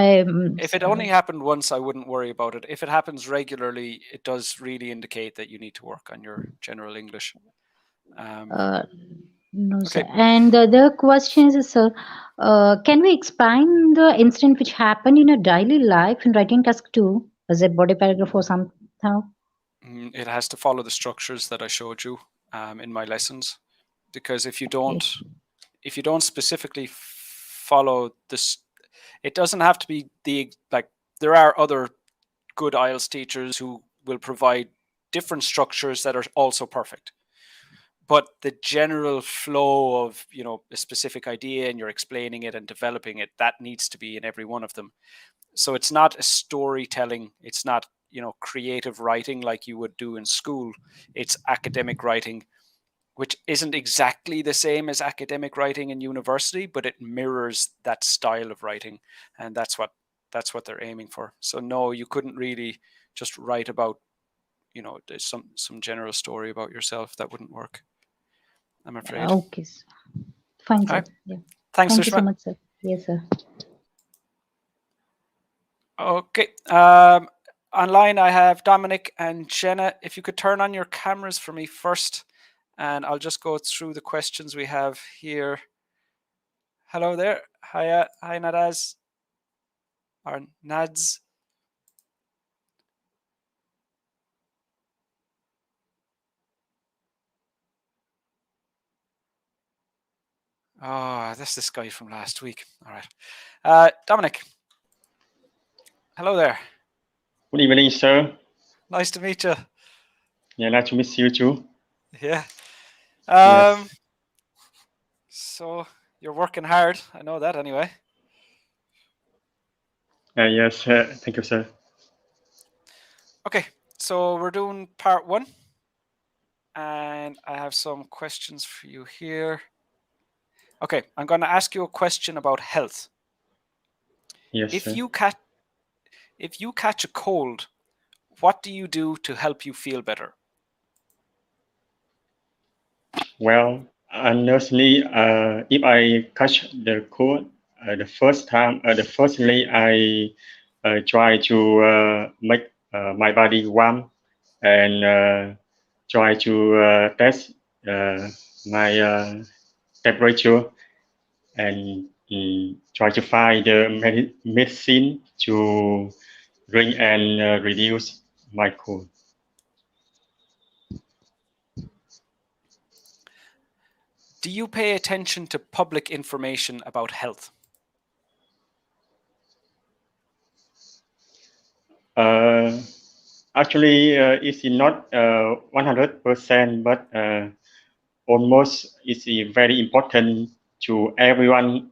if it only happened once, I wouldn't worry about it. If it happens regularly, it does really indicate that you need to work on your general English. No, sir. And the other question is, sir, can we expand the incident which happened in a daily life in writing task 2 as a body paragraph or somehow? It has to follow the structures that I showed you in my lessons, because if you don't specifically follow this, it doesn't have to be there are other good IELTS teachers who will provide different structures that are also perfect. But the general flow of, a specific idea, and you're explaining it and developing it, that needs to be in every one of them. So it's not a storytelling. It's not, creative writing like you would do in school. It's academic writing, which isn't exactly the same as academic writing in university, but it mirrors that style of writing. And that's what they're aiming for. So no, you couldn't really just write about, some general story about yourself. That wouldn't work, I'm afraid. Okay, sir. Fine, sir. Right. Yeah. Thanks, Thank you Sushma. so much, sir. Yes, sir. Okay. Online, I have Dominic and Jenna. If you could turn on your cameras for me first, and I'll just go through the questions we have here. Hello there. Hi, Nadaz. Or Nads. Oh, that's this guy from last week. All right. Dominic. Hello there. Good evening, sir. Nice to meet you. Yeah, nice to meet you too. Yeah. Yes. So you're working hard. I know that anyway. Yes, thank you, sir. Okay, so we're doing part 1. And I have some questions for you here. Okay, I'm going to ask you a question about health. Yes, If sir. you catch a cold, what do you do to help you feel better? Well, honestly, if I catch the cold, the firstly, I try to make my body warm and try to test my temperature and try to find the medicine to drink and reduce my cold. Do you pay attention to public information about health? Actually, it's not 100%, but almost it's very important to everyone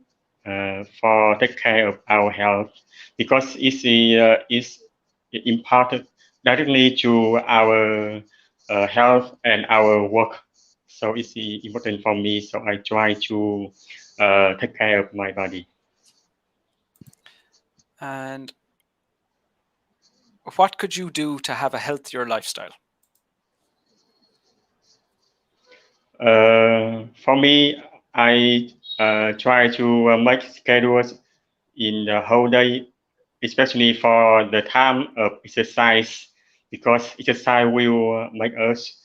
for take care of our health because it's important directly to our health and our work. So it's important for me. So I try to take care of my body. And what could you do to have a healthier lifestyle? For me, I try to make schedules in the whole day, especially for the time of exercise, because exercise will make us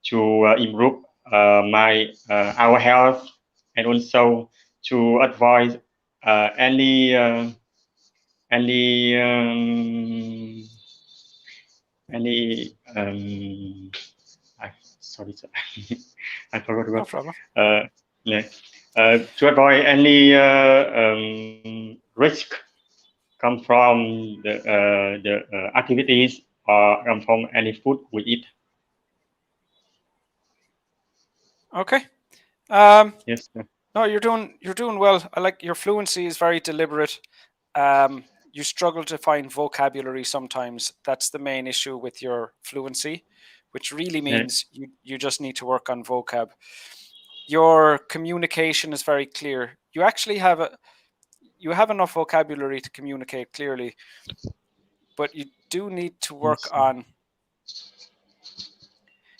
to improve our health and also to avoid any any um, any sorry, sir. I forgot No about problem. yeah. To avoid any risk come from the activities or come from any food we eat. Okay. Yes, sir. No, you're doing well. I like your fluency is very deliberate. You struggle to find vocabulary sometimes. That's the main issue with your fluency, which really Yeah. means you just need to work on vocab. Your communication is very clear. You actually you have enough vocabulary to communicate clearly, but you do need to work Yes, on.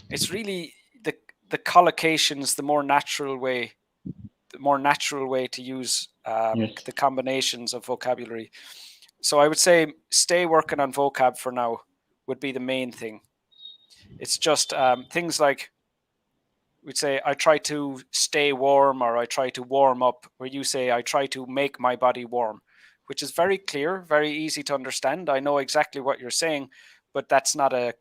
It's really the collocations, the more natural way to use yes, the combinations of vocabulary. So I would say stay working on vocab for now would be the main thing. It's just things like we'd say I try to stay warm or I try to warm up, where you say I try to make my body warm, which is very clear, very easy to understand. I know exactly what you're saying, but that's not a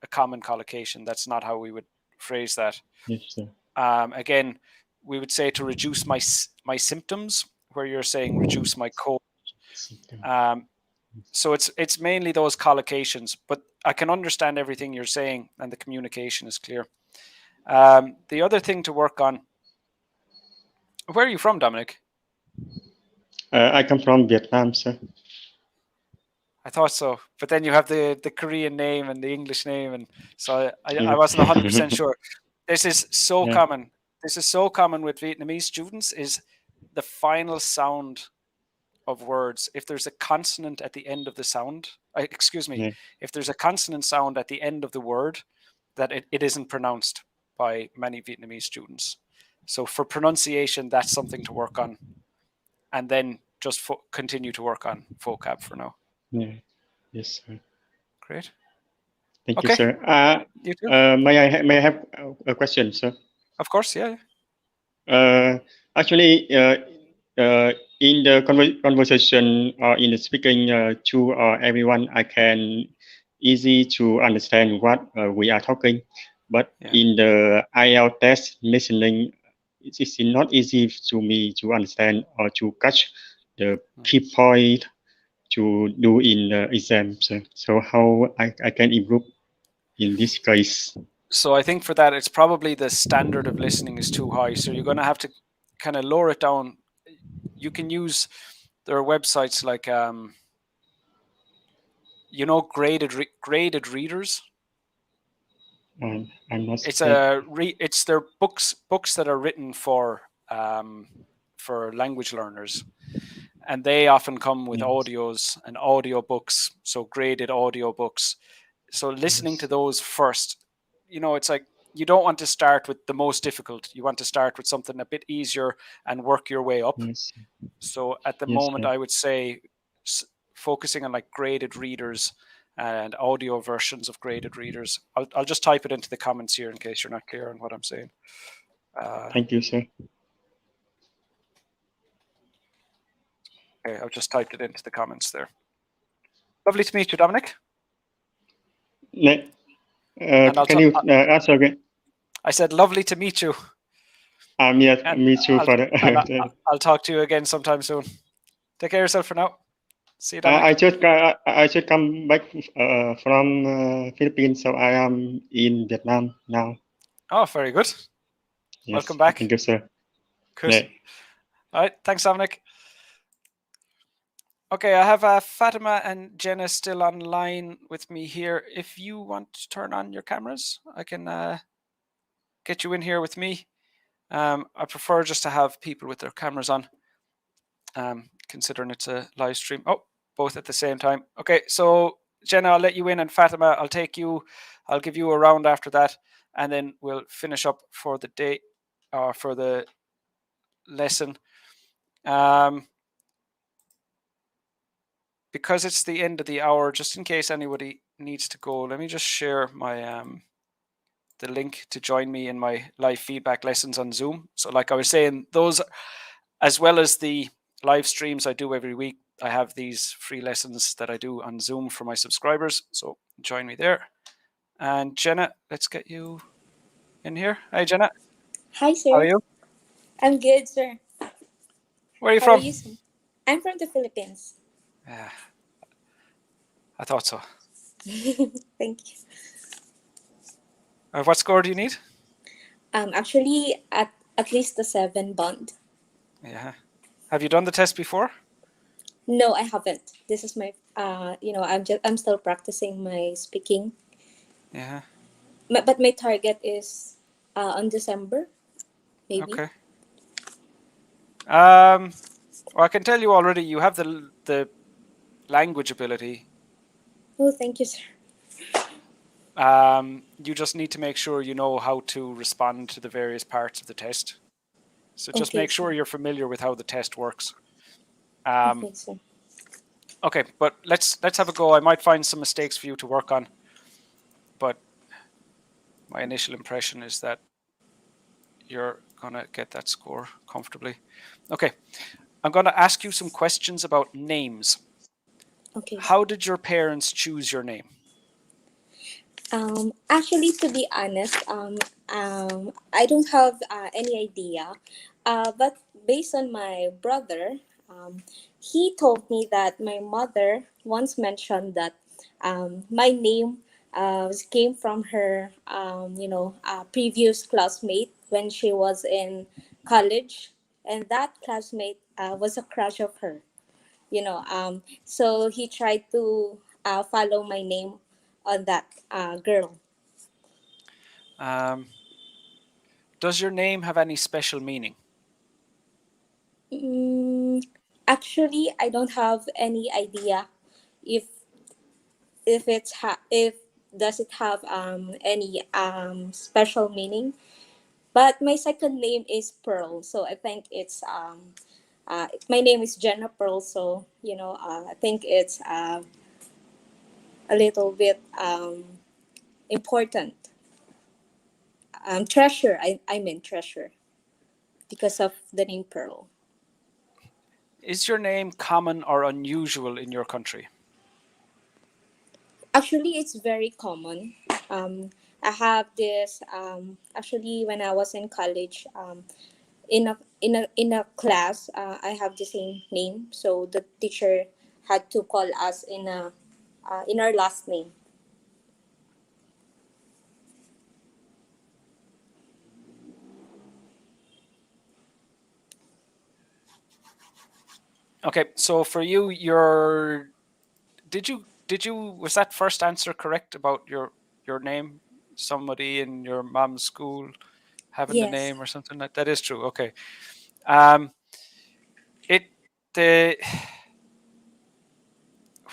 common collocation. That's not how we would phrase that. yes, sir. Again, we would say to reduce my symptoms, where you're saying reduce my cold. So it's mainly those collocations, but I can understand everything you're saying, and the communication is clear. The other thing to work on. Where are you from, Dominic? I come from Vietnam, sir. I thought so, but then you have the Korean name and the English name, and so I Yes. wasn't 100% sure. This is so Yeah. common. This is so common with Vietnamese students, is the final sound of words. If there's a consonant at the end of the sound, excuse me, Yeah. if there's a consonant sound at the end of the word, that it isn't pronounced by many Vietnamese students. So for pronunciation, that's something to work on. And then just continue to work on vocab for now. Yeah. Yes, sir. Great. Thank you, Okay. sir. You too. May I have a question, sir? Of course, yeah. Actually, in the conversation or in the speaking to everyone, I can easy to understand what we are talking. But Yeah. in the IELTS test listening, it's not easy to me to understand or to catch the key point to do in the exam. So how I can improve in this case? So I think for that, it's probably the standard of listening is too high. So you're going to have to kind of lower it down. You can use, there are websites like, graded readers. I'm not. It's their books that are written for language learners, and they often come with Yes. audios and audio books, so graded audio books. So listening to those first, it's like you don't want to start with the most difficult. You want to start with something a bit easier and work your way up. Yes. So at the Yes, moment, sir. I would say focusing on like graded readers and audio versions of graded readers. I'll just type it into the comments here in case you're not clear on what I'm saying. Thank you, sir. Okay, I've just typed it into the comments there. Lovely to meet you, Dominic. Can you answer again? I said lovely to meet you. Yes, And me too. I'll talk to you again sometime soon. Take care of yourself for now. See you, Dominic. I should come back from Philippines, so I am in Vietnam now. Oh, very good. Yes, welcome back. Thank you, sir. Good. Yeah. All right, thanks, Dominic. Okay, I have Fatima and Jenna still online with me here. If you want to turn on your cameras, I can get you in here with me. I prefer just to have people with their cameras on, considering it's a live stream. Oh, both at the same time. Okay, so Jenna, I'll let you in, and Fatima, I'll give you a round after that, and then we'll finish up for the day, for the lesson. Because it's the end of the hour, just in case anybody needs to go, let me just share my the link to join me in my live feedback lessons on Zoom. So like I was saying, those, as well as the live streams I do every week, I have these free lessons that I do on Zoom for my subscribers. So join me there. And Jenna, let's get you in here. Hi, Jenna. Hi, sir. How are you? I'm good, sir. Where are you How from? are you, sir? I'm from the Philippines. Yeah, I thought so. Thank you. What score do you need? Actually, at least a 7 bond. Yeah. Have you done the test before? No, I haven't. This is my, I'm still practicing my speaking. Yeah. But my target is on December, maybe. Okay. Well, I can tell you already, you have the language ability. Oh, thank you, sir. You just need to make sure you know how to respond to the various parts of the test. So just Okay, make sure sir. you're familiar with how the test works. Okay, sir. Okay, but let's have a go. I might find some mistakes for you to work on, but my initial impression is that you're gonna get that score comfortably. Okay, I'm gonna ask you some questions about names. Okay. How did your parents choose your name? Actually, to be honest, I don't have any idea. But based on my brother, he told me that my mother once mentioned that my name came from her, previous classmate when she was in college, and that classmate was a crush of her. So he tried to follow my name on that girl. Does your name have any special meaning? Mm, Actually, I don't have any idea if if does it have any special meaning. But my second name is Pearl, so I think it's my name is Jenna Pearl, so I think it's a little bit important. Treasure. I mean treasure because of the name Pearl. Is your name common or unusual in your country? Actually, it's very common. I have this. Actually, when I was in college, in a class, I have the same name, so the teacher had to call us in our last name. Okay, so for you, was that first answer correct about your name? Somebody in your mom's school having the Yes. name or something like that is true. Okay. Um, the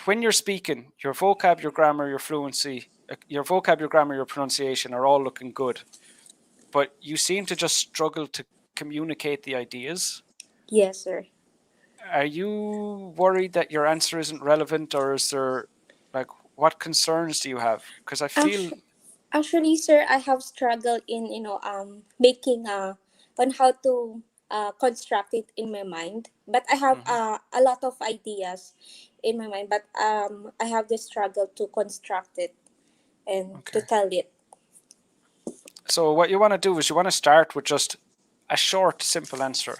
when you're speaking, your vocab, your grammar, your fluency, your vocab, your grammar, your pronunciation are all looking good, but you seem to just struggle to communicate the ideas. Yes, sir. Are you worried that your answer isn't relevant, or is there, like, what concerns do you have? Because I feel Actually, sir, I have struggled in making on how to construct it in my mind. But I have a lot of ideas in my mind, but I have the struggle to construct it and to okay. tell it. So what you want to do is you want to start with just a short, simple answer.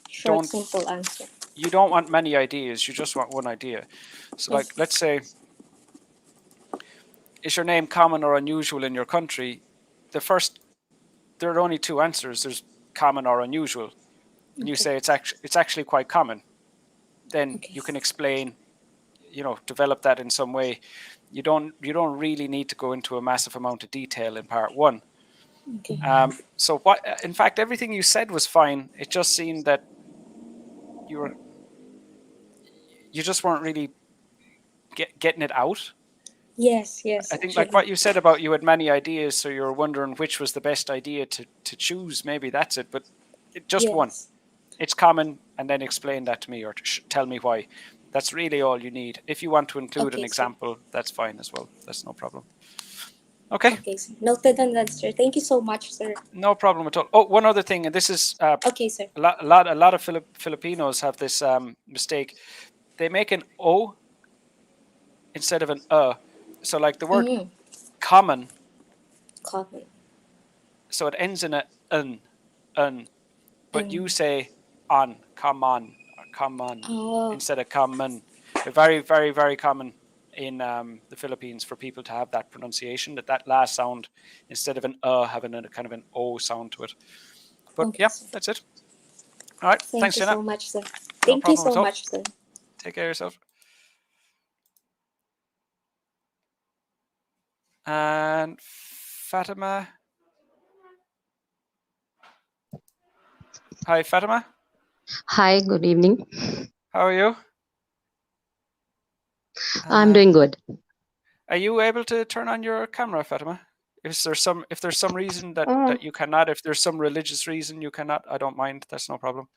Short, simple answer. You don't want many ideas. You just want one idea. So, like, let's say, is your name common or unusual in your country? There are only two answers. There's common or unusual, and you say it's actually quite common. Then you can explain, develop that in some way. You don't really need to go into a massive amount of detail in part one. Okay. So in fact, everything you said was fine. It just seemed that you just weren't really getting it out. Yes. I think, Actually. like what you said about you had many ideas, so you're wondering which was the best idea to choose. Maybe that's it, but just one. Yes. It's common, and then explain that to me, or tell me why. That's really all you need. If you want to include an Okay, sir. example, that's fine as well. That's no problem. Okay. Okay, sir. Noted on that, sir. Thank you so much, sir. No problem at all. Oh, one other thing, and this is Okay, sir. a lot of Filipinos have this mistake. They make an O instead of an So, like the word common, Common. so it ends in a un, but you And say on, come on, or come on oh, instead of common. They're very, very, very common in the Philippines for people to have that pronunciation, that last sound, instead of an having a kind of an O sound to it. But okay, yeah, sir. that's it. All right. Thank Thanks, you Jenna. so much, sir. No Thank you problem so at all. much, sir. Take care of yourself. And Fatima. Hi, Fatima. Hi, good evening. How are you? I'm doing good. Are you able to turn on your camera, Fatima? If there's some reason that you cannot, if there's some religious reason you cannot, I don't mind. That's no problem.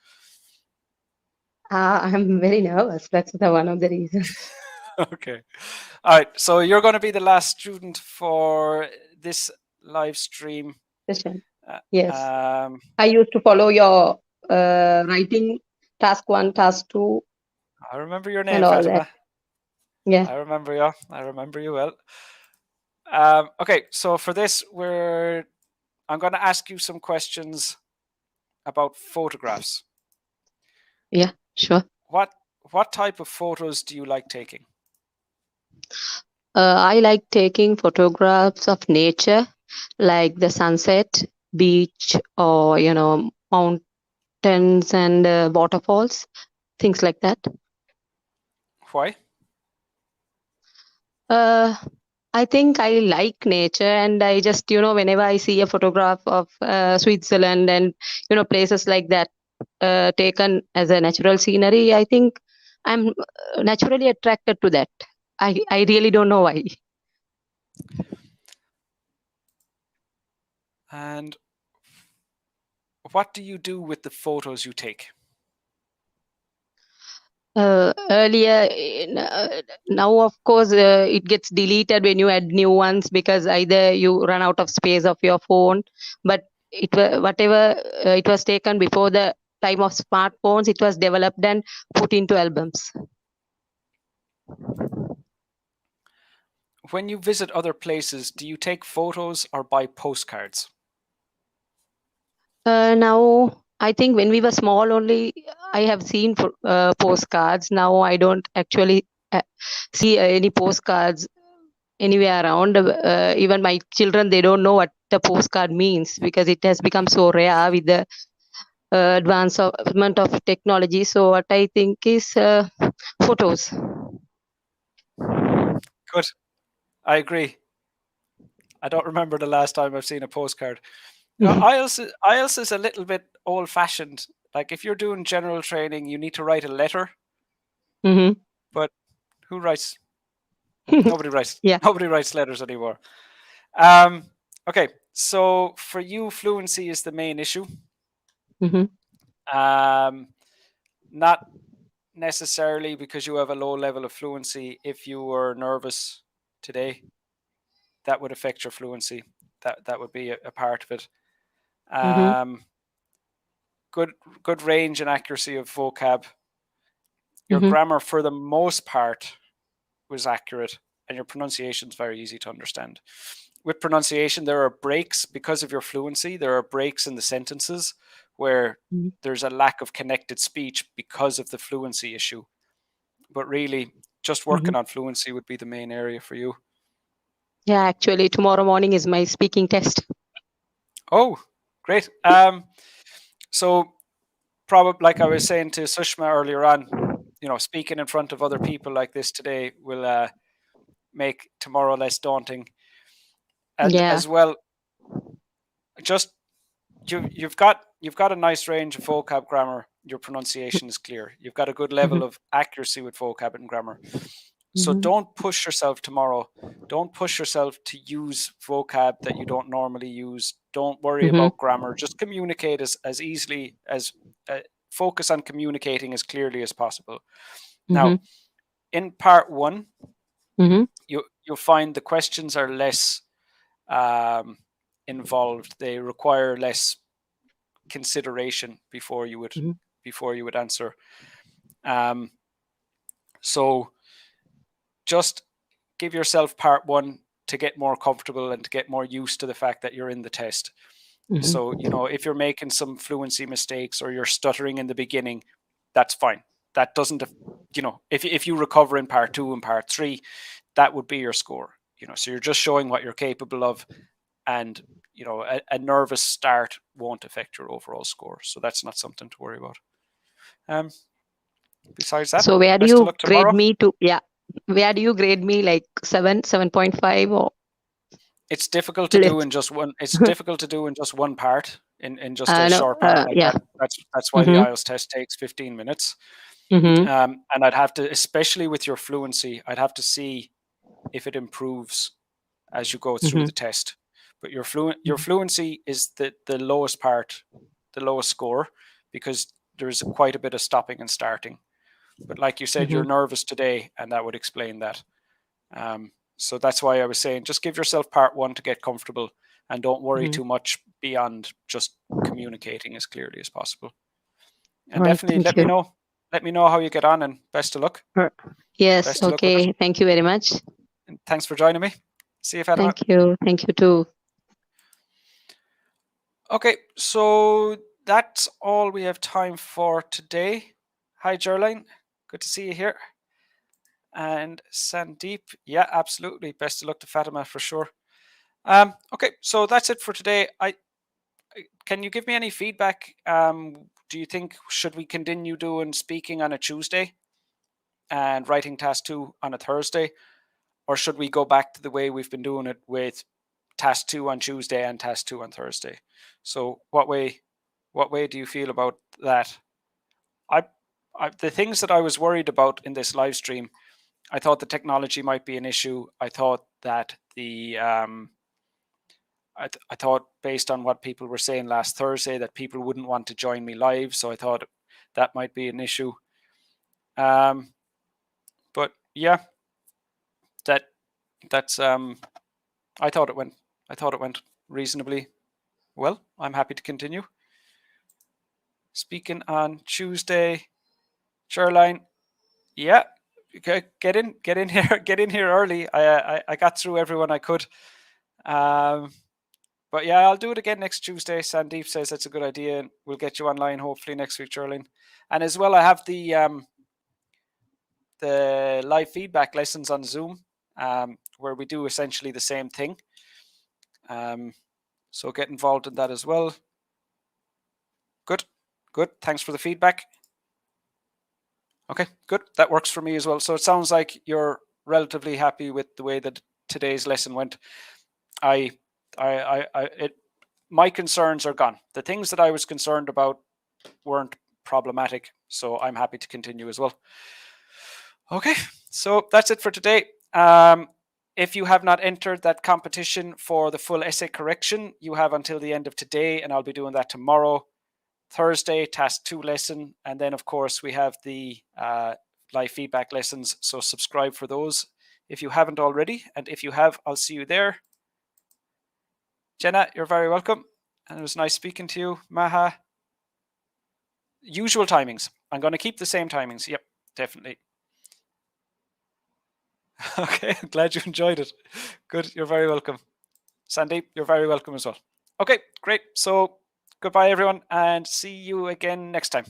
I'm very nervous. That's one of the reasons. Okay. All right. So you're going to be the last student for this live stream. Yes. Um, I used to follow your writing task 1, task 2. I remember your name, and all Fatima. that. Yeah. I remember you. I remember you well. Okay. So for this, I'm going to ask you some questions about photographs. Yeah, sure. What type of photos do you like taking? I like taking photographs of nature, like the sunset, beach, or mountains and waterfalls, things like that. Why? I think I like nature, and I just, whenever I see a photograph of Switzerland and, places like that taken as a natural scenery, I think I'm naturally attracted to that. I really don't know why. And what do you do with the photos you take? Earlier, now of course it gets deleted when you add new ones, because either you run out of space of your phone. But whatever it was taken before the time of smartphones, it was developed and put into albums. When you visit other places, do you take photos or buy postcards? Now I think when we were small only I have seen postcards. Now I don't actually see any postcards anywhere around. Even my children, they don't know what the postcard means, because it has become so rare with the advancement of technology. So what I think is photos. Good. I agree. I don't remember the last time I've seen a postcard. IELTS is a little bit old-fashioned. Like if you're doing general training, you need to write a letter. Mm-hmm. But who writes? Nobody writes. Yeah. Nobody writes letters anymore. Okay, so for you, fluency is the main issue. Mm-hmm. Not necessarily because you have a low level of fluency. If you were nervous today, that would affect your fluency. That would be a part of it. Good range and accuracy of vocab. Your grammar, for the most part, was accurate, and your pronunciation is very easy to understand. With pronunciation, there are breaks because of your fluency. There are breaks in the sentences where there's a lack of connected speech because of the fluency issue. But really, just working on fluency would be the main area for you. Yeah, actually, tomorrow morning is my speaking test. Oh, great. So probably, like I was saying to Sushma earlier on, speaking in front of other people like this today will make tomorrow less daunting. And as well, just you've got a nice range of vocab, grammar. Your pronunciation is clear. You've got a good level of accuracy with vocab and grammar. So don't push yourself tomorrow. Don't push yourself to use vocab that you don't normally use. Don't worry about grammar. Just communicate as easily as focus on communicating as clearly as possible. Now, in part one, you'll find the questions are less involved. They require less consideration before you would answer. So just give yourself part one to get more comfortable and to get more used to the fact that you're in the test. So, if you're making some fluency mistakes or you're stuttering in the beginning, that's fine. That doesn't, if you recover in part two and part three, that would be your score. So you're just showing what you're capable of, and a nervous start won't affect your overall score. So that's not something to worry about. Besides that, so where do best of you luck grade tomorrow. me to? Yeah, where do you grade me? Like 7.5 or? It's difficult to do in just one. It's difficult to do in just one part, in just a short part like that. That's why the IELTS test takes 15 minutes. And I'd have to, especially with your fluency, I'd have to see if it improves as you go through the test. But your fluency is the lowest part, the lowest score, because there's quite a bit of stopping and starting. But like you said, you're nervous today, and that would explain that. So that's why I was saying, just give yourself part one to get comfortable, and don't worry too much beyond just communicating as clearly as possible. And definitely let me know how you get on, and best of luck. Yes. Best of luck with Okay. it. Thank you very much. And thanks for joining me. See you, Fatima. Thank you. Thank you too. Okay, so that's all we have time for today. Hi, Gerline. Good to see you here. And Sandeep, yeah, absolutely. Best of luck to Fatima for sure. Okay, so that's it for today. Can you give me any feedback? Do you think should we continue doing speaking on a Tuesday and writing task 2 on a Thursday, or should we go back to the way we've been doing it with task 2 on Tuesday and task 2 on Thursday? So what way do you feel about that? The things that I was worried about in this live stream, I thought the technology might be an issue. I thought that I thought based on what people were saying last Thursday that people wouldn't want to join me live, so I thought that might be an issue. But yeah, that's I thought it went reasonably well. I'm happy to continue. Speaking on Tuesday, Caroline, yeah, get in here, get in here early. I got through everyone I could. But yeah, I'll do it again next Tuesday. Sandeep says that's a good idea, and we'll get you online hopefully next week, Caroline. And as well, I have the live feedback lessons on Zoom, where we do essentially the same thing. So get involved in that as well. Good. Thanks for the feedback. Okay, good. That works for me as well. So it sounds like you're relatively happy with the way that today's lesson went. My concerns are gone. The things that I was concerned about weren't problematic, so I'm happy to continue as well. Okay, so that's it for today. If you have not entered that competition for the full essay correction, you have until the end of today, and I'll be doing that tomorrow. Thursday, task 2 lesson, and then of course we have the live feedback lessons, so subscribe for those if you haven't already, and if you have, I'll see you there. Jenna, you're very welcome, and it was nice speaking to you. Maha, usual timings. I'm going to keep the same timings. Yep, definitely. Okay, I'm glad you enjoyed it. Good, you're very welcome. Sandeep, you're very welcome as well. Okay, great. So goodbye everyone, and see you again next time.